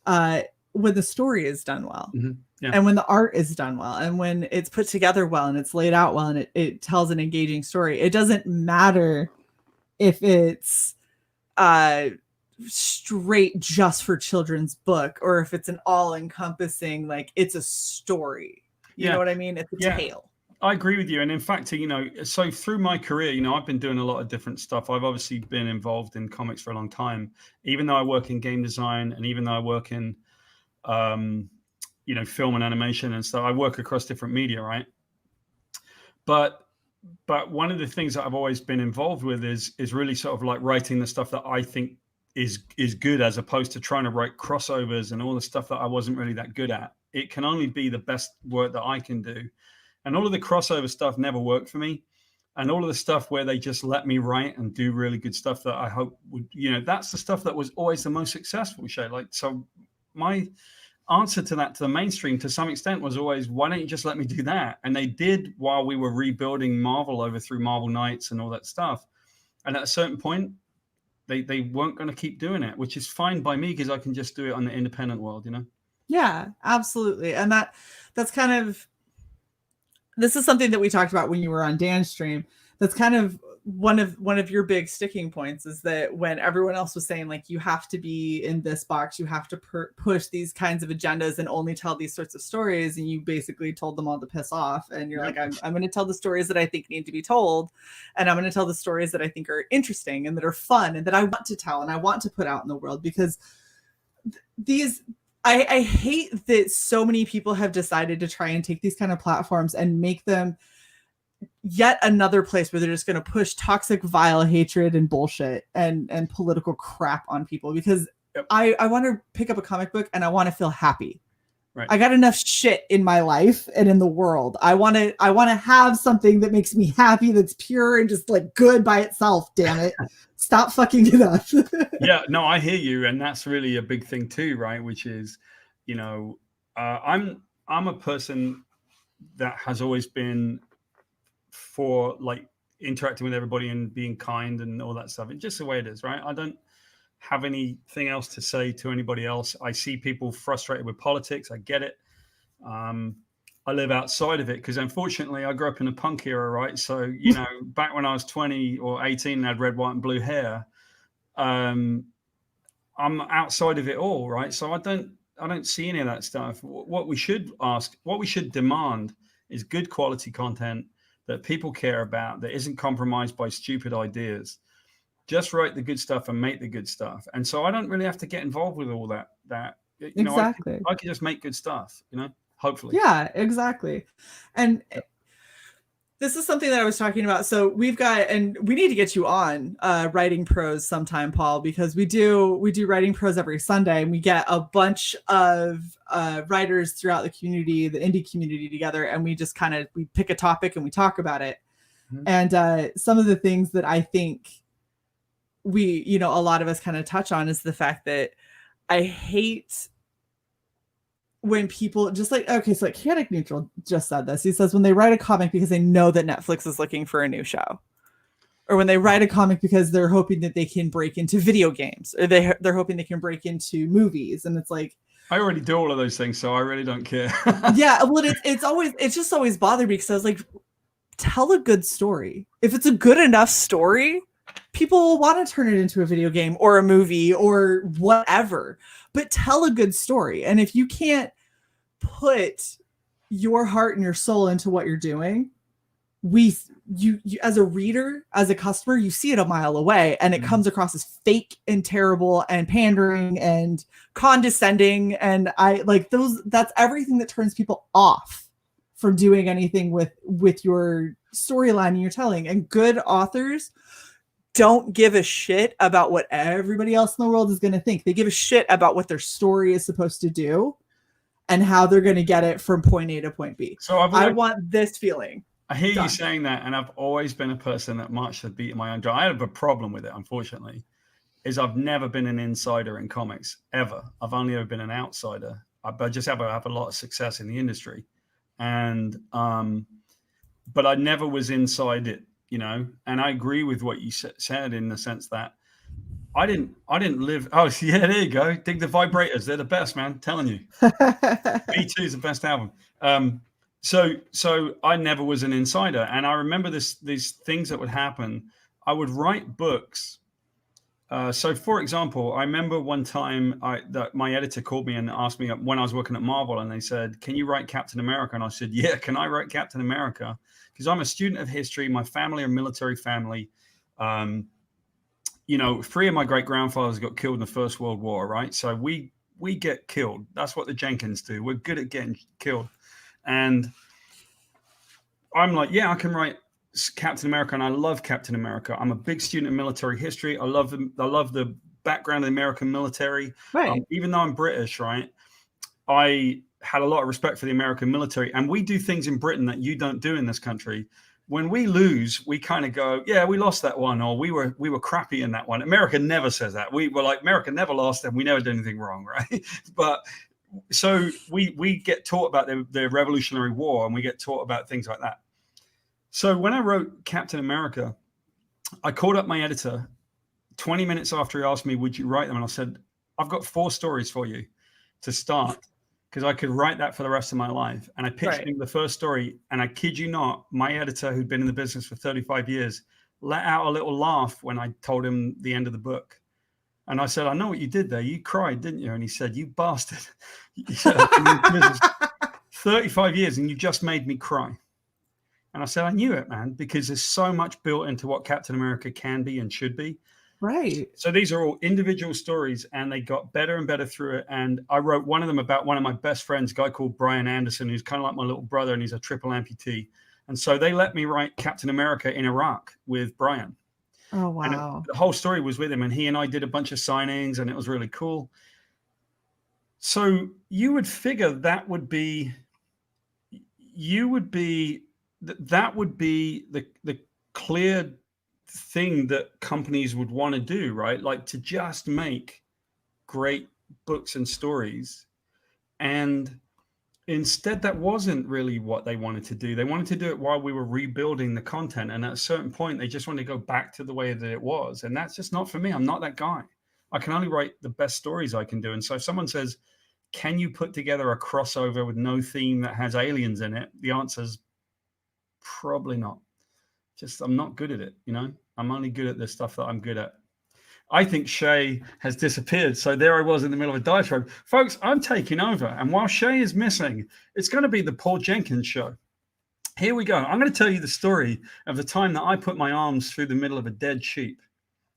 when the story is done well. Mm-hmm. Yeah. And when the art is done well, and when it's put together well, and it's laid out well, and it tells an engaging story. It doesn't matter if it's straight just for children's book, or if it's an all-encompassing, like, it's a story. You know what I mean? It's a tale. I agree with you. And in fact, so through my career, I've been doing a lot of different stuff. I've obviously been involved in comics for a long time, even though I work in game design, and even though I work in film and animation and stuff. I work across different media, right? But one of the things that I've always been involved with is really sort of like writing the stuff that I think is good, as opposed to trying to write crossovers and all the stuff that I wasn't really that good at. It can only be the best work that I can do. And all of the crossover stuff never worked for me. And all of the stuff where they just let me write and do really good stuff that I hope would, that's the stuff that was always the most successful, Shae. Like, so my answer to that, to the mainstream, to some extent, was always, why don't you just let me do that? And they did, while we were rebuilding Marvel through Marvel Knights and all that stuff. And at a certain point, they weren't going to keep doing it, which is fine by me, because I can just do it on the independent world, Yeah, absolutely. And that's kind of, this is something that we talked about when you were on Dan's stream. That's kind of one of your big sticking points, is that when everyone else was saying, like, you have to be in this box, you have to push these kinds of agendas and only tell these sorts of stories, and you basically told them all to piss off. And you're like, I'm going to tell the stories that I think need to be told, and I'm going to tell the stories that I think are interesting and that are fun and that I want to tell and I want to put out in the world. Because I hate that so many people have decided to try and take these kind of platforms and make them yet another place where they're just going to push toxic, vile hatred and bullshit and political crap on people. Because I want to pick up a comic book and I want to feel happy. Right. I got enough shit in my life and in the world. I want to have something that makes me happy, that's pure and just like good by itself. Damn it. Stop fucking it up. Yeah, no, I hear you. And that's really a big thing too, right? Which is, I'm a person that has always been for like interacting with everybody and being kind and all that stuff. It's just the way it is, right? I don't have anything else to say to anybody else. I see people frustrated with politics. I get it. I live outside of it because unfortunately I grew up in a punk era, right? So, back when I was 20 or 18 and had red, white and blue hair, I'm outside of it all, right? So I don't see any of that stuff. What we should demand is good quality content that people care about, that isn't compromised by stupid ideas. Just write the good stuff and make the good stuff. And so I don't really have to get involved with all that. Exactly. I can just make good stuff, hopefully. Yeah, exactly. And this is something that I was talking about. So we need to get you on writing prose sometime, Paul, because we do writing prose every Sunday, and we get a bunch of writers throughout the community, the indie community, together, and we just we pick a topic and we talk about it. Mm-hmm. And some of the things that I think a lot of us kind of touch on is the fact that I hate when people just like, okay, so like Chaotic Neutral just said this. He says when they write a comic because they know that Netflix is looking for a new show, or when they write a comic because they're hoping that they can break into video games, or they're hoping they can break into movies. And it's like, I already do all of those things, so I really don't care. Yeah, well, it's just always bothered me because I was like, tell a good story. If it's a good enough story, people will want to turn it into a video game or a movie or whatever. But tell a good story. And if you can't put your heart and your soul into what you're doing, you as a reader, as a customer, you see it a mile away, and it comes across as fake and terrible and pandering and condescending. And I like those. That's everything that turns people off from doing anything with your storyline and you're telling. And good authors don't give a shit about what everybody else in the world is going to think. They give a shit about what their story is supposed to do and how they're going to get it from point A to point B. So I want this feeling. I hear you saying that, and I've always been a person that marched the beat of my own drum. I have a problem with it, unfortunately. is I've never been an insider in comics ever. I've only ever been an outsider. I just have a lot of success in the industry, and but I never was inside it, you know. And I agree with what you said in the sense that I didn't live. Oh yeah, there you go. Dig the Vibrators. They're the best, man. I'm telling you. B2 is the best album. So I never was an insider, and I remember these things that would happen. I would write books. So, for example, I remember one time that my editor called me and asked me when I was working at Marvel, and they said, "Can you write Captain America?" And I said, "Yeah, can I write Captain America?" Because I'm a student of history. My family are a military family. You know, 3 of my great grandfathers got killed in the First World War, right? So we get killed. That's what the Jenkins do. We're good at getting killed. And I'm like, yeah, I can write Captain America, and I love Captain America. I'm a big student of military history. I love the background of the American military. Right. Even though I'm British, right, I had a lot of respect for the American military, and we do things in Britain that you don't do in this country. When we lose, we kind of go, yeah, we lost that one, or we were crappy in that one. America never says that. We were like, America never lost, and we never did anything wrong, right? But so we get taught about the Revolutionary War, and we get taught about things like that. So when I wrote Captain America, I called up my editor 20 minutes after he asked me, would you write them? And I said, I've got 4 stories for you to start, because I could write that for the rest of my life. And I pitched him the first story, and I kid you not, my editor, who'd been in the business for 35 years, let out a little laugh when I told him the end of the book. And I said, I know what you did there. You cried, didn't you? And he said, you bastard. He said, I've been in business 35 years and you just made me cry. And I said, I knew it, man, because there's so much built into what Captain America can be and should be. Right. So these are all individual stories, and they got better and better through it. And I wrote one of them about one of my best friends, a guy called Brian Anderson, who's kind of like my little brother, and he's a triple amputee. And so they let me write Captain America in Iraq with Brian. Oh, wow. And the whole story was with him, and he and I did a bunch of signings, and it was really cool. So you would figure that would be the clear thing that companies would want to do, right? Like to just make great books and stories. And instead, that wasn't really what they wanted to do. They wanted to do it while we were rebuilding the content. And at a certain point, they just wanted to go back to the way that it was. And that's just not for me. I'm not that guy. I can only write the best stories I can do. And so if someone says, can you put together a crossover with no theme that has aliens in it? The answer is probably not. Just, I'm not good at it, you know? I'm only good at the stuff that I'm good at. I think Shae has disappeared. So there I was in the middle of a diatribe. Folks, I'm taking over. And while Shae is missing, it's going to be the Paul Jenkins show. Here we go. I'm going to tell you the story of the time that I put my arms through the middle of a dead sheep.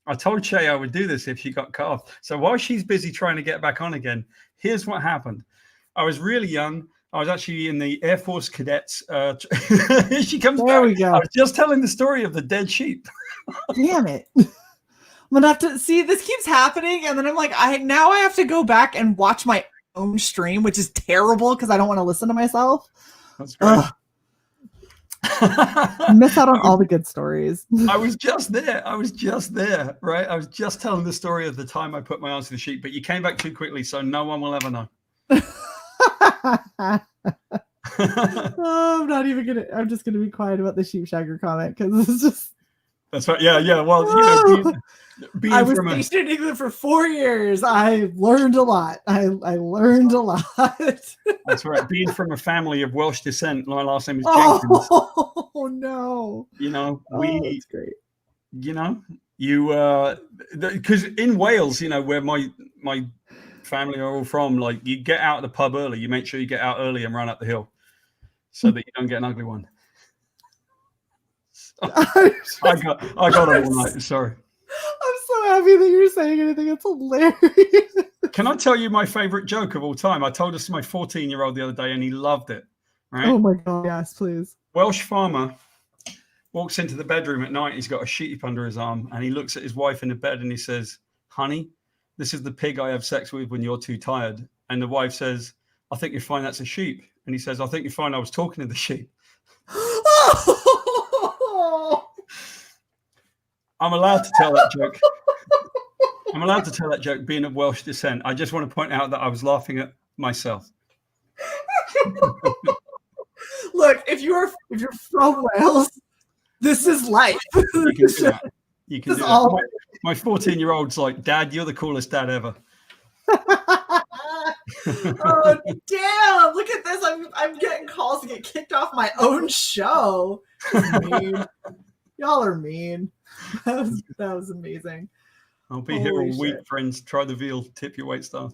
I told Shae I would do this if she got cut off. So while she's busy trying to get back on again, here's what happened. I was really young. I was actually in the Air Force cadets. Here she comes there back. We go. I was just telling the story of the dead sheep. Damn it. I'm gonna have to see, this keeps happening, and then I'm like, I have to go back and watch my own stream, which is terrible because I don't want to listen to myself. That's great. Miss out on all the good stories. I was just there, right? I was just telling the story of the time I put my arms to the sheep, but you came back too quickly, so no one will ever know. I'm just gonna be quiet about the Sheepshagger comment because it's just. That's right. Yeah. Well, you know, I was stationed in England for 4 years. I learned a lot. I learned a lot. That's right. Being from a family of Welsh descent, my last name is Jenkins. Oh no! You know, that's great. You know, because in Wales, you know, where my family are all from, like you get out of the pub early. You make sure you get out early and run up the hill, so that you don't get an ugly one. I got it all right. Sorry. I'm so happy that you're saying anything. It's hilarious. Can I tell you my favorite joke of all time? I told this to my 14-year-old the other day, and he loved it. Right? Oh my god! Yes, please. Welsh farmer walks into the bedroom at night. He's got a sheep under his arm, and he looks at his wife in the bed, and he says, "Honey, this is the pig I have sex with when you're too tired." And the wife says, "I think you find that's a sheep." And he says, "I think you find I was talking to the sheep." I'm allowed to tell that joke. I'm allowed to tell that joke being of Welsh descent. I just want to point out that I was laughing at myself. Look, if you're from Wales, this is life. You can do that. You can do all... that. My 14-year-old's like, Dad, you're the coolest dad ever. Oh damn! Look at this. I'm getting calls to get kicked off my own show. Mean. Y'all are mean. That was amazing. I'll be here all week, friends. Try the veal. Tip your wait staff.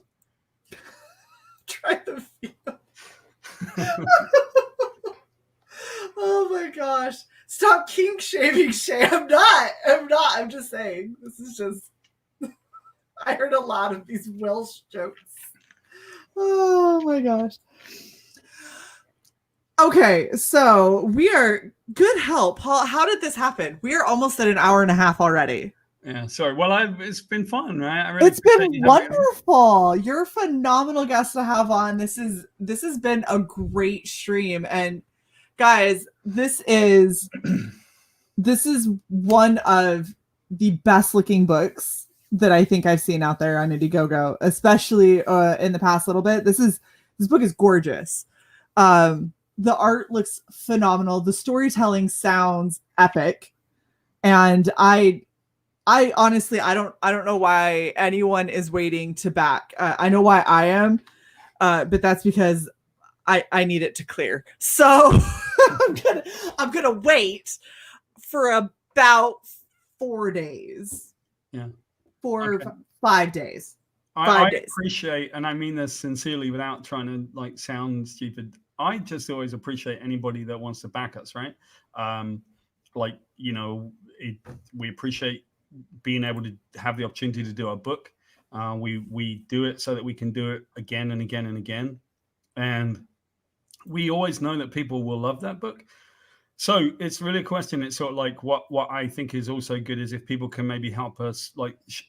Try the veal. Oh my gosh! Stop kink shaming, Shae. I'm not. I'm just saying. This is just. I heard a lot of these Welsh jokes. Oh my gosh. Okay, so we are good help. Paul, how did this happen? We are almost at an hour and a half already. Yeah, sorry. Well, it's been fun, right? It's been wonderful. You're a phenomenal guest to have on. This has been a great stream. And guys, this is one of the best looking books that I think I've seen out there on Indiegogo, especially in the past little bit. This book is gorgeous. The art looks phenomenal. The storytelling sounds epic. And I honestly, I don't know why anyone is waiting to back. I know why I am, but that's because I need it to clear. So I'm gonna wait for about 4 days. Yeah. 5 days. I appreciate, and I mean this sincerely without trying to sound stupid. I just always appreciate anybody that wants to back us, right? We appreciate being able to have the opportunity to do our book. We do it so that we can do it again and again and again. And we always know that people will love that book. So it's really a question. It's sort of like what I think is also good is if people can maybe help us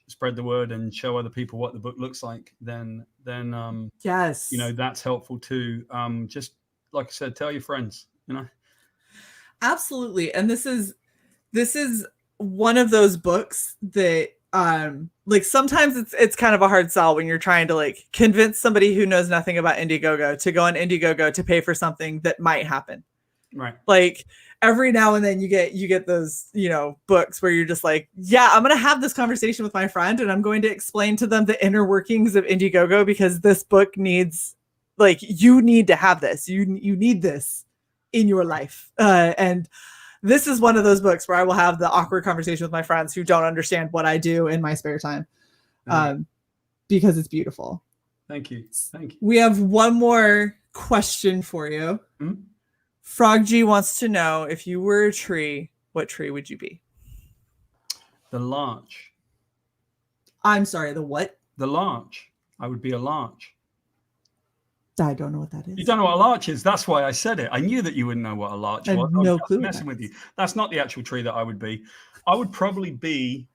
spread the word and show other people what the book looks like, then yes, that's helpful too. Just like I said, tell your friends, Absolutely. And this is one of those books that sometimes it's kind of a hard sell when you're trying to convince somebody who knows nothing about Indiegogo to go on Indiegogo to pay for something that might happen. Right. Every now and then you get those, books where you're just yeah, I'm going to have this conversation with my friend and I'm going to explain to them the inner workings of Indiegogo because this book needs, you need to have this. You need this in your life. And this is one of those books where I will have the awkward conversation with my friends who don't understand what I do in my spare time. Because it's beautiful. Thank you. We have one more question for you. Mm-hmm. Frog G wants to know, if you were a tree, what tree would you be? The larch. I'm sorry, the what? The larch. I would be a larch. I don't know what that is. You don't know what a larch is? That's why I said it. I knew that you wouldn't know what a larch was. No clue. Messing with you. That's not the actual tree that I would be. I'd probably be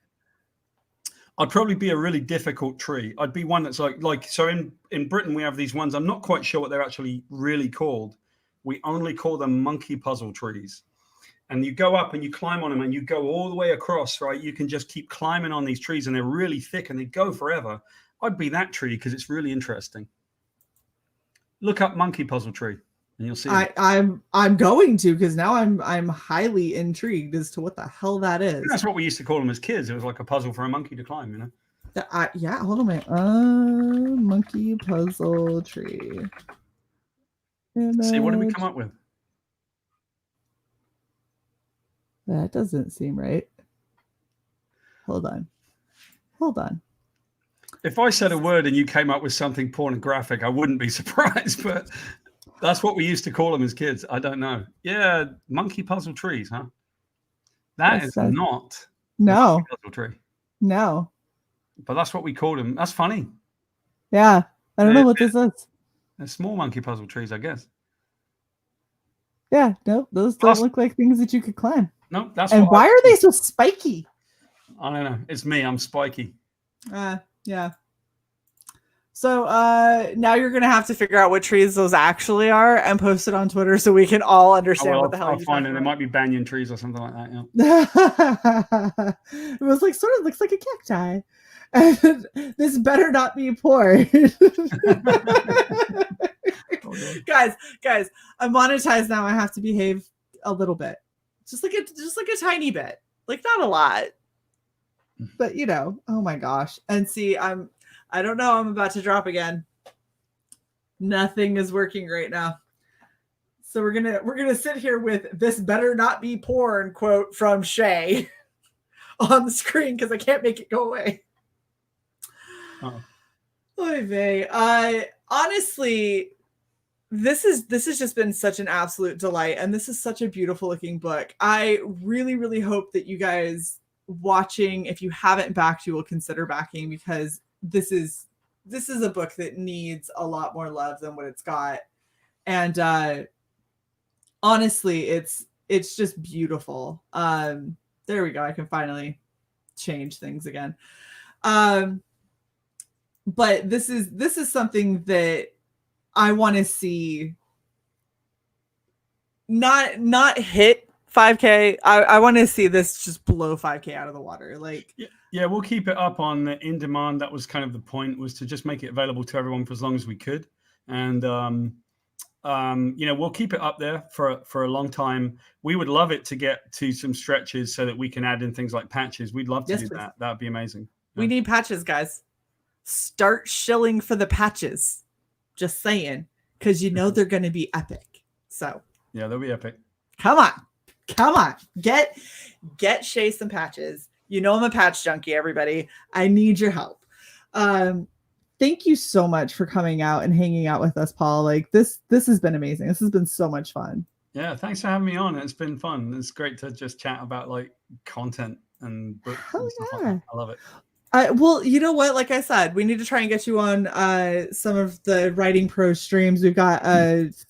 a really difficult tree. I'd be one that's so in Britain we have these ones. I'm not quite sure what they're actually really called. We only call them monkey puzzle trees. And you go up and you climb on them and you go all the way across, right? You can just keep climbing on these trees and they're really thick and they go forever. I'd be that tree because it's really interesting. Look up monkey puzzle tree and you'll see. I'm going to, because now I'm highly intrigued as to what the hell that is. That's what we used to call them as kids. It was like a puzzle for a monkey to climb, Yeah, hold on a minute. Monkey puzzle tree. See, what did we come up with? That doesn't seem right. Hold on. If I said a word and you came up with something pornographic, I wouldn't be surprised, but that's what we used to call them as kids. I don't know. Yeah, monkey puzzle trees, huh? That is not a monkey puzzle tree. No. But that's what we called them. That's funny. Yeah. I don't know what this is. They're small monkey puzzle trees, I guess. Yeah, no, those don't look like things that you could climb. No, that's. And why are they so spiky? I don't know. It's me. I'm spiky. Yeah. So now you're gonna have to figure out what trees those actually are and post it on Twitter so we can all understand what the hell. I'll find it. It might be banyan trees or something like that. Yeah. It was sort of looks like a cacti. And this better not be porn. guys, I'm monetized now. I have to behave a little bit. Just like a tiny bit. Like not a lot. But you know, oh my gosh. And see, I don't know, I'm about to drop again. Nothing is working right now. So we're gonna sit here with "this better not be porn" quote from Shae on the screen because I can't make it go away. Oh. Oy vey. Honestly, this has just been such an absolute delight, and this is such a beautiful looking book. I really, really hope that you guys watching, if you haven't backed, you will consider backing, because this is a book that needs a lot more love than what it's got. And honestly, it's just beautiful. There we go. I can finally change things again. But this is something that I want to see not hit 5K. I want to see this just blow 5K out of the water. Like, yeah, we'll keep it up on in demand. That was kind of the point, was to just make it available to everyone for as long as we could. And you know, we'll keep it up there for a long time. We would love it to get to some stretches so that we can add in things like patches. We'd love to do that. That'd be amazing. We need patches, guys. Start shilling for the patches. Just saying, because you know they're going to be epic. So yeah, they'll be epic. Come on, get Shae some patches. You know I'm a patch junkie, everybody. I need your help. Thank you so much for coming out and hanging out with us, Paul. Like this has been amazing. This has been so much fun. Yeah, thanks for having me on. It's been fun. It's great to just chat about like content and books and stuff like that. I love it. Well, you know what? Like I said, we need to try and get you on some of the Writing Pro streams. We've got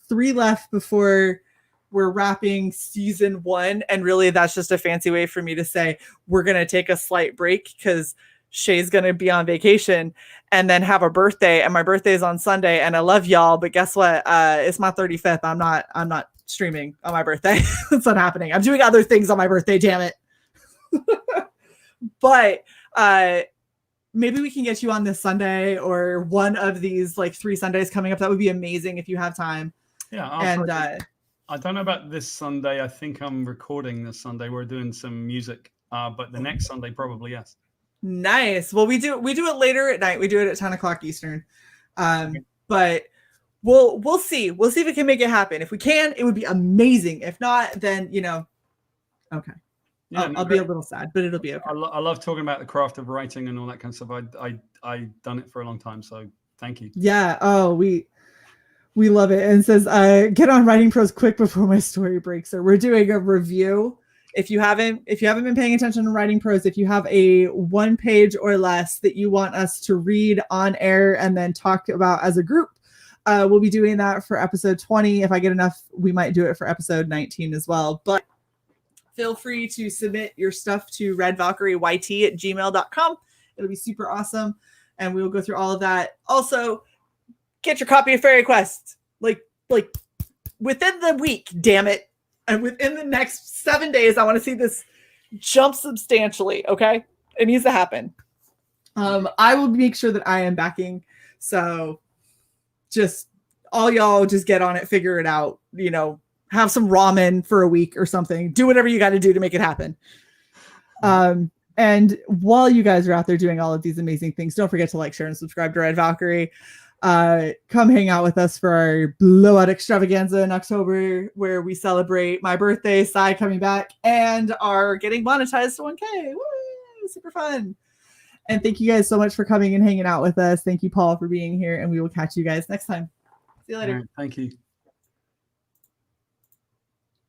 3 left before we're wrapping season 1. And really, that's just a fancy way for me to say we're going to take a slight break because Shae's going to be on vacation and then have a birthday. And my birthday is on Sunday. And I love y'all. But guess what? It's my 35th. I'm not streaming on my birthday. That's not happening. I'm doing other things on my birthday. Damn it. But maybe we can get you on this Sunday or one of these like 3 Sundays coming up. That would be amazing if you have time. Yeah. I don't know about this Sunday. I think I'm recording this Sunday. We're doing some music, but the next Sunday probably, yes. Nice. Well, we do it later at night. We do it at 10 o'clock Eastern. But we'll see. We'll see if we can make it happen. If we can, it would be amazing. If not, then okay. Yeah, I'll be a little sad, but it'll be okay. I love talking about the craft of writing and all that kind of stuff. I've done it for a long time, so thank you. Yeah. Oh, we love it. And it says, get on Writing Pros quick before my story breaks. So we're doing a review. If you haven't been paying attention to Writing Pros, if you have a 1 page or less that you want us to read on air and then talk about as a group, we'll be doing that for episode 20. If I get enough, we might do it for episode 19 as well. But feel free to submit your stuff to redvalkyrieyt@gmail.com. It'll be super awesome. And we will go through all of that. Also, get your copy of Fairy Quest. Like within the week, damn it. And within the next 7 days, I want to see this jump substantially. Okay. It needs to happen. I will make sure that I am backing. So just all y'all just get on it, figure it out, have some ramen for a week or something. Do whatever you got to do to make it happen. And while you guys are out there doing all of these amazing things, don't forget to like, share, and subscribe to Red Valkyrie. Come hang out with us for our blowout extravaganza in October, where we celebrate my birthday, Sai coming back, and are getting monetized to 1K. Woo! Super fun. And thank you guys so much for coming and hanging out with us. Thank you, Paul, for being here, and we will catch you guys next time. See you later. Right, thank you.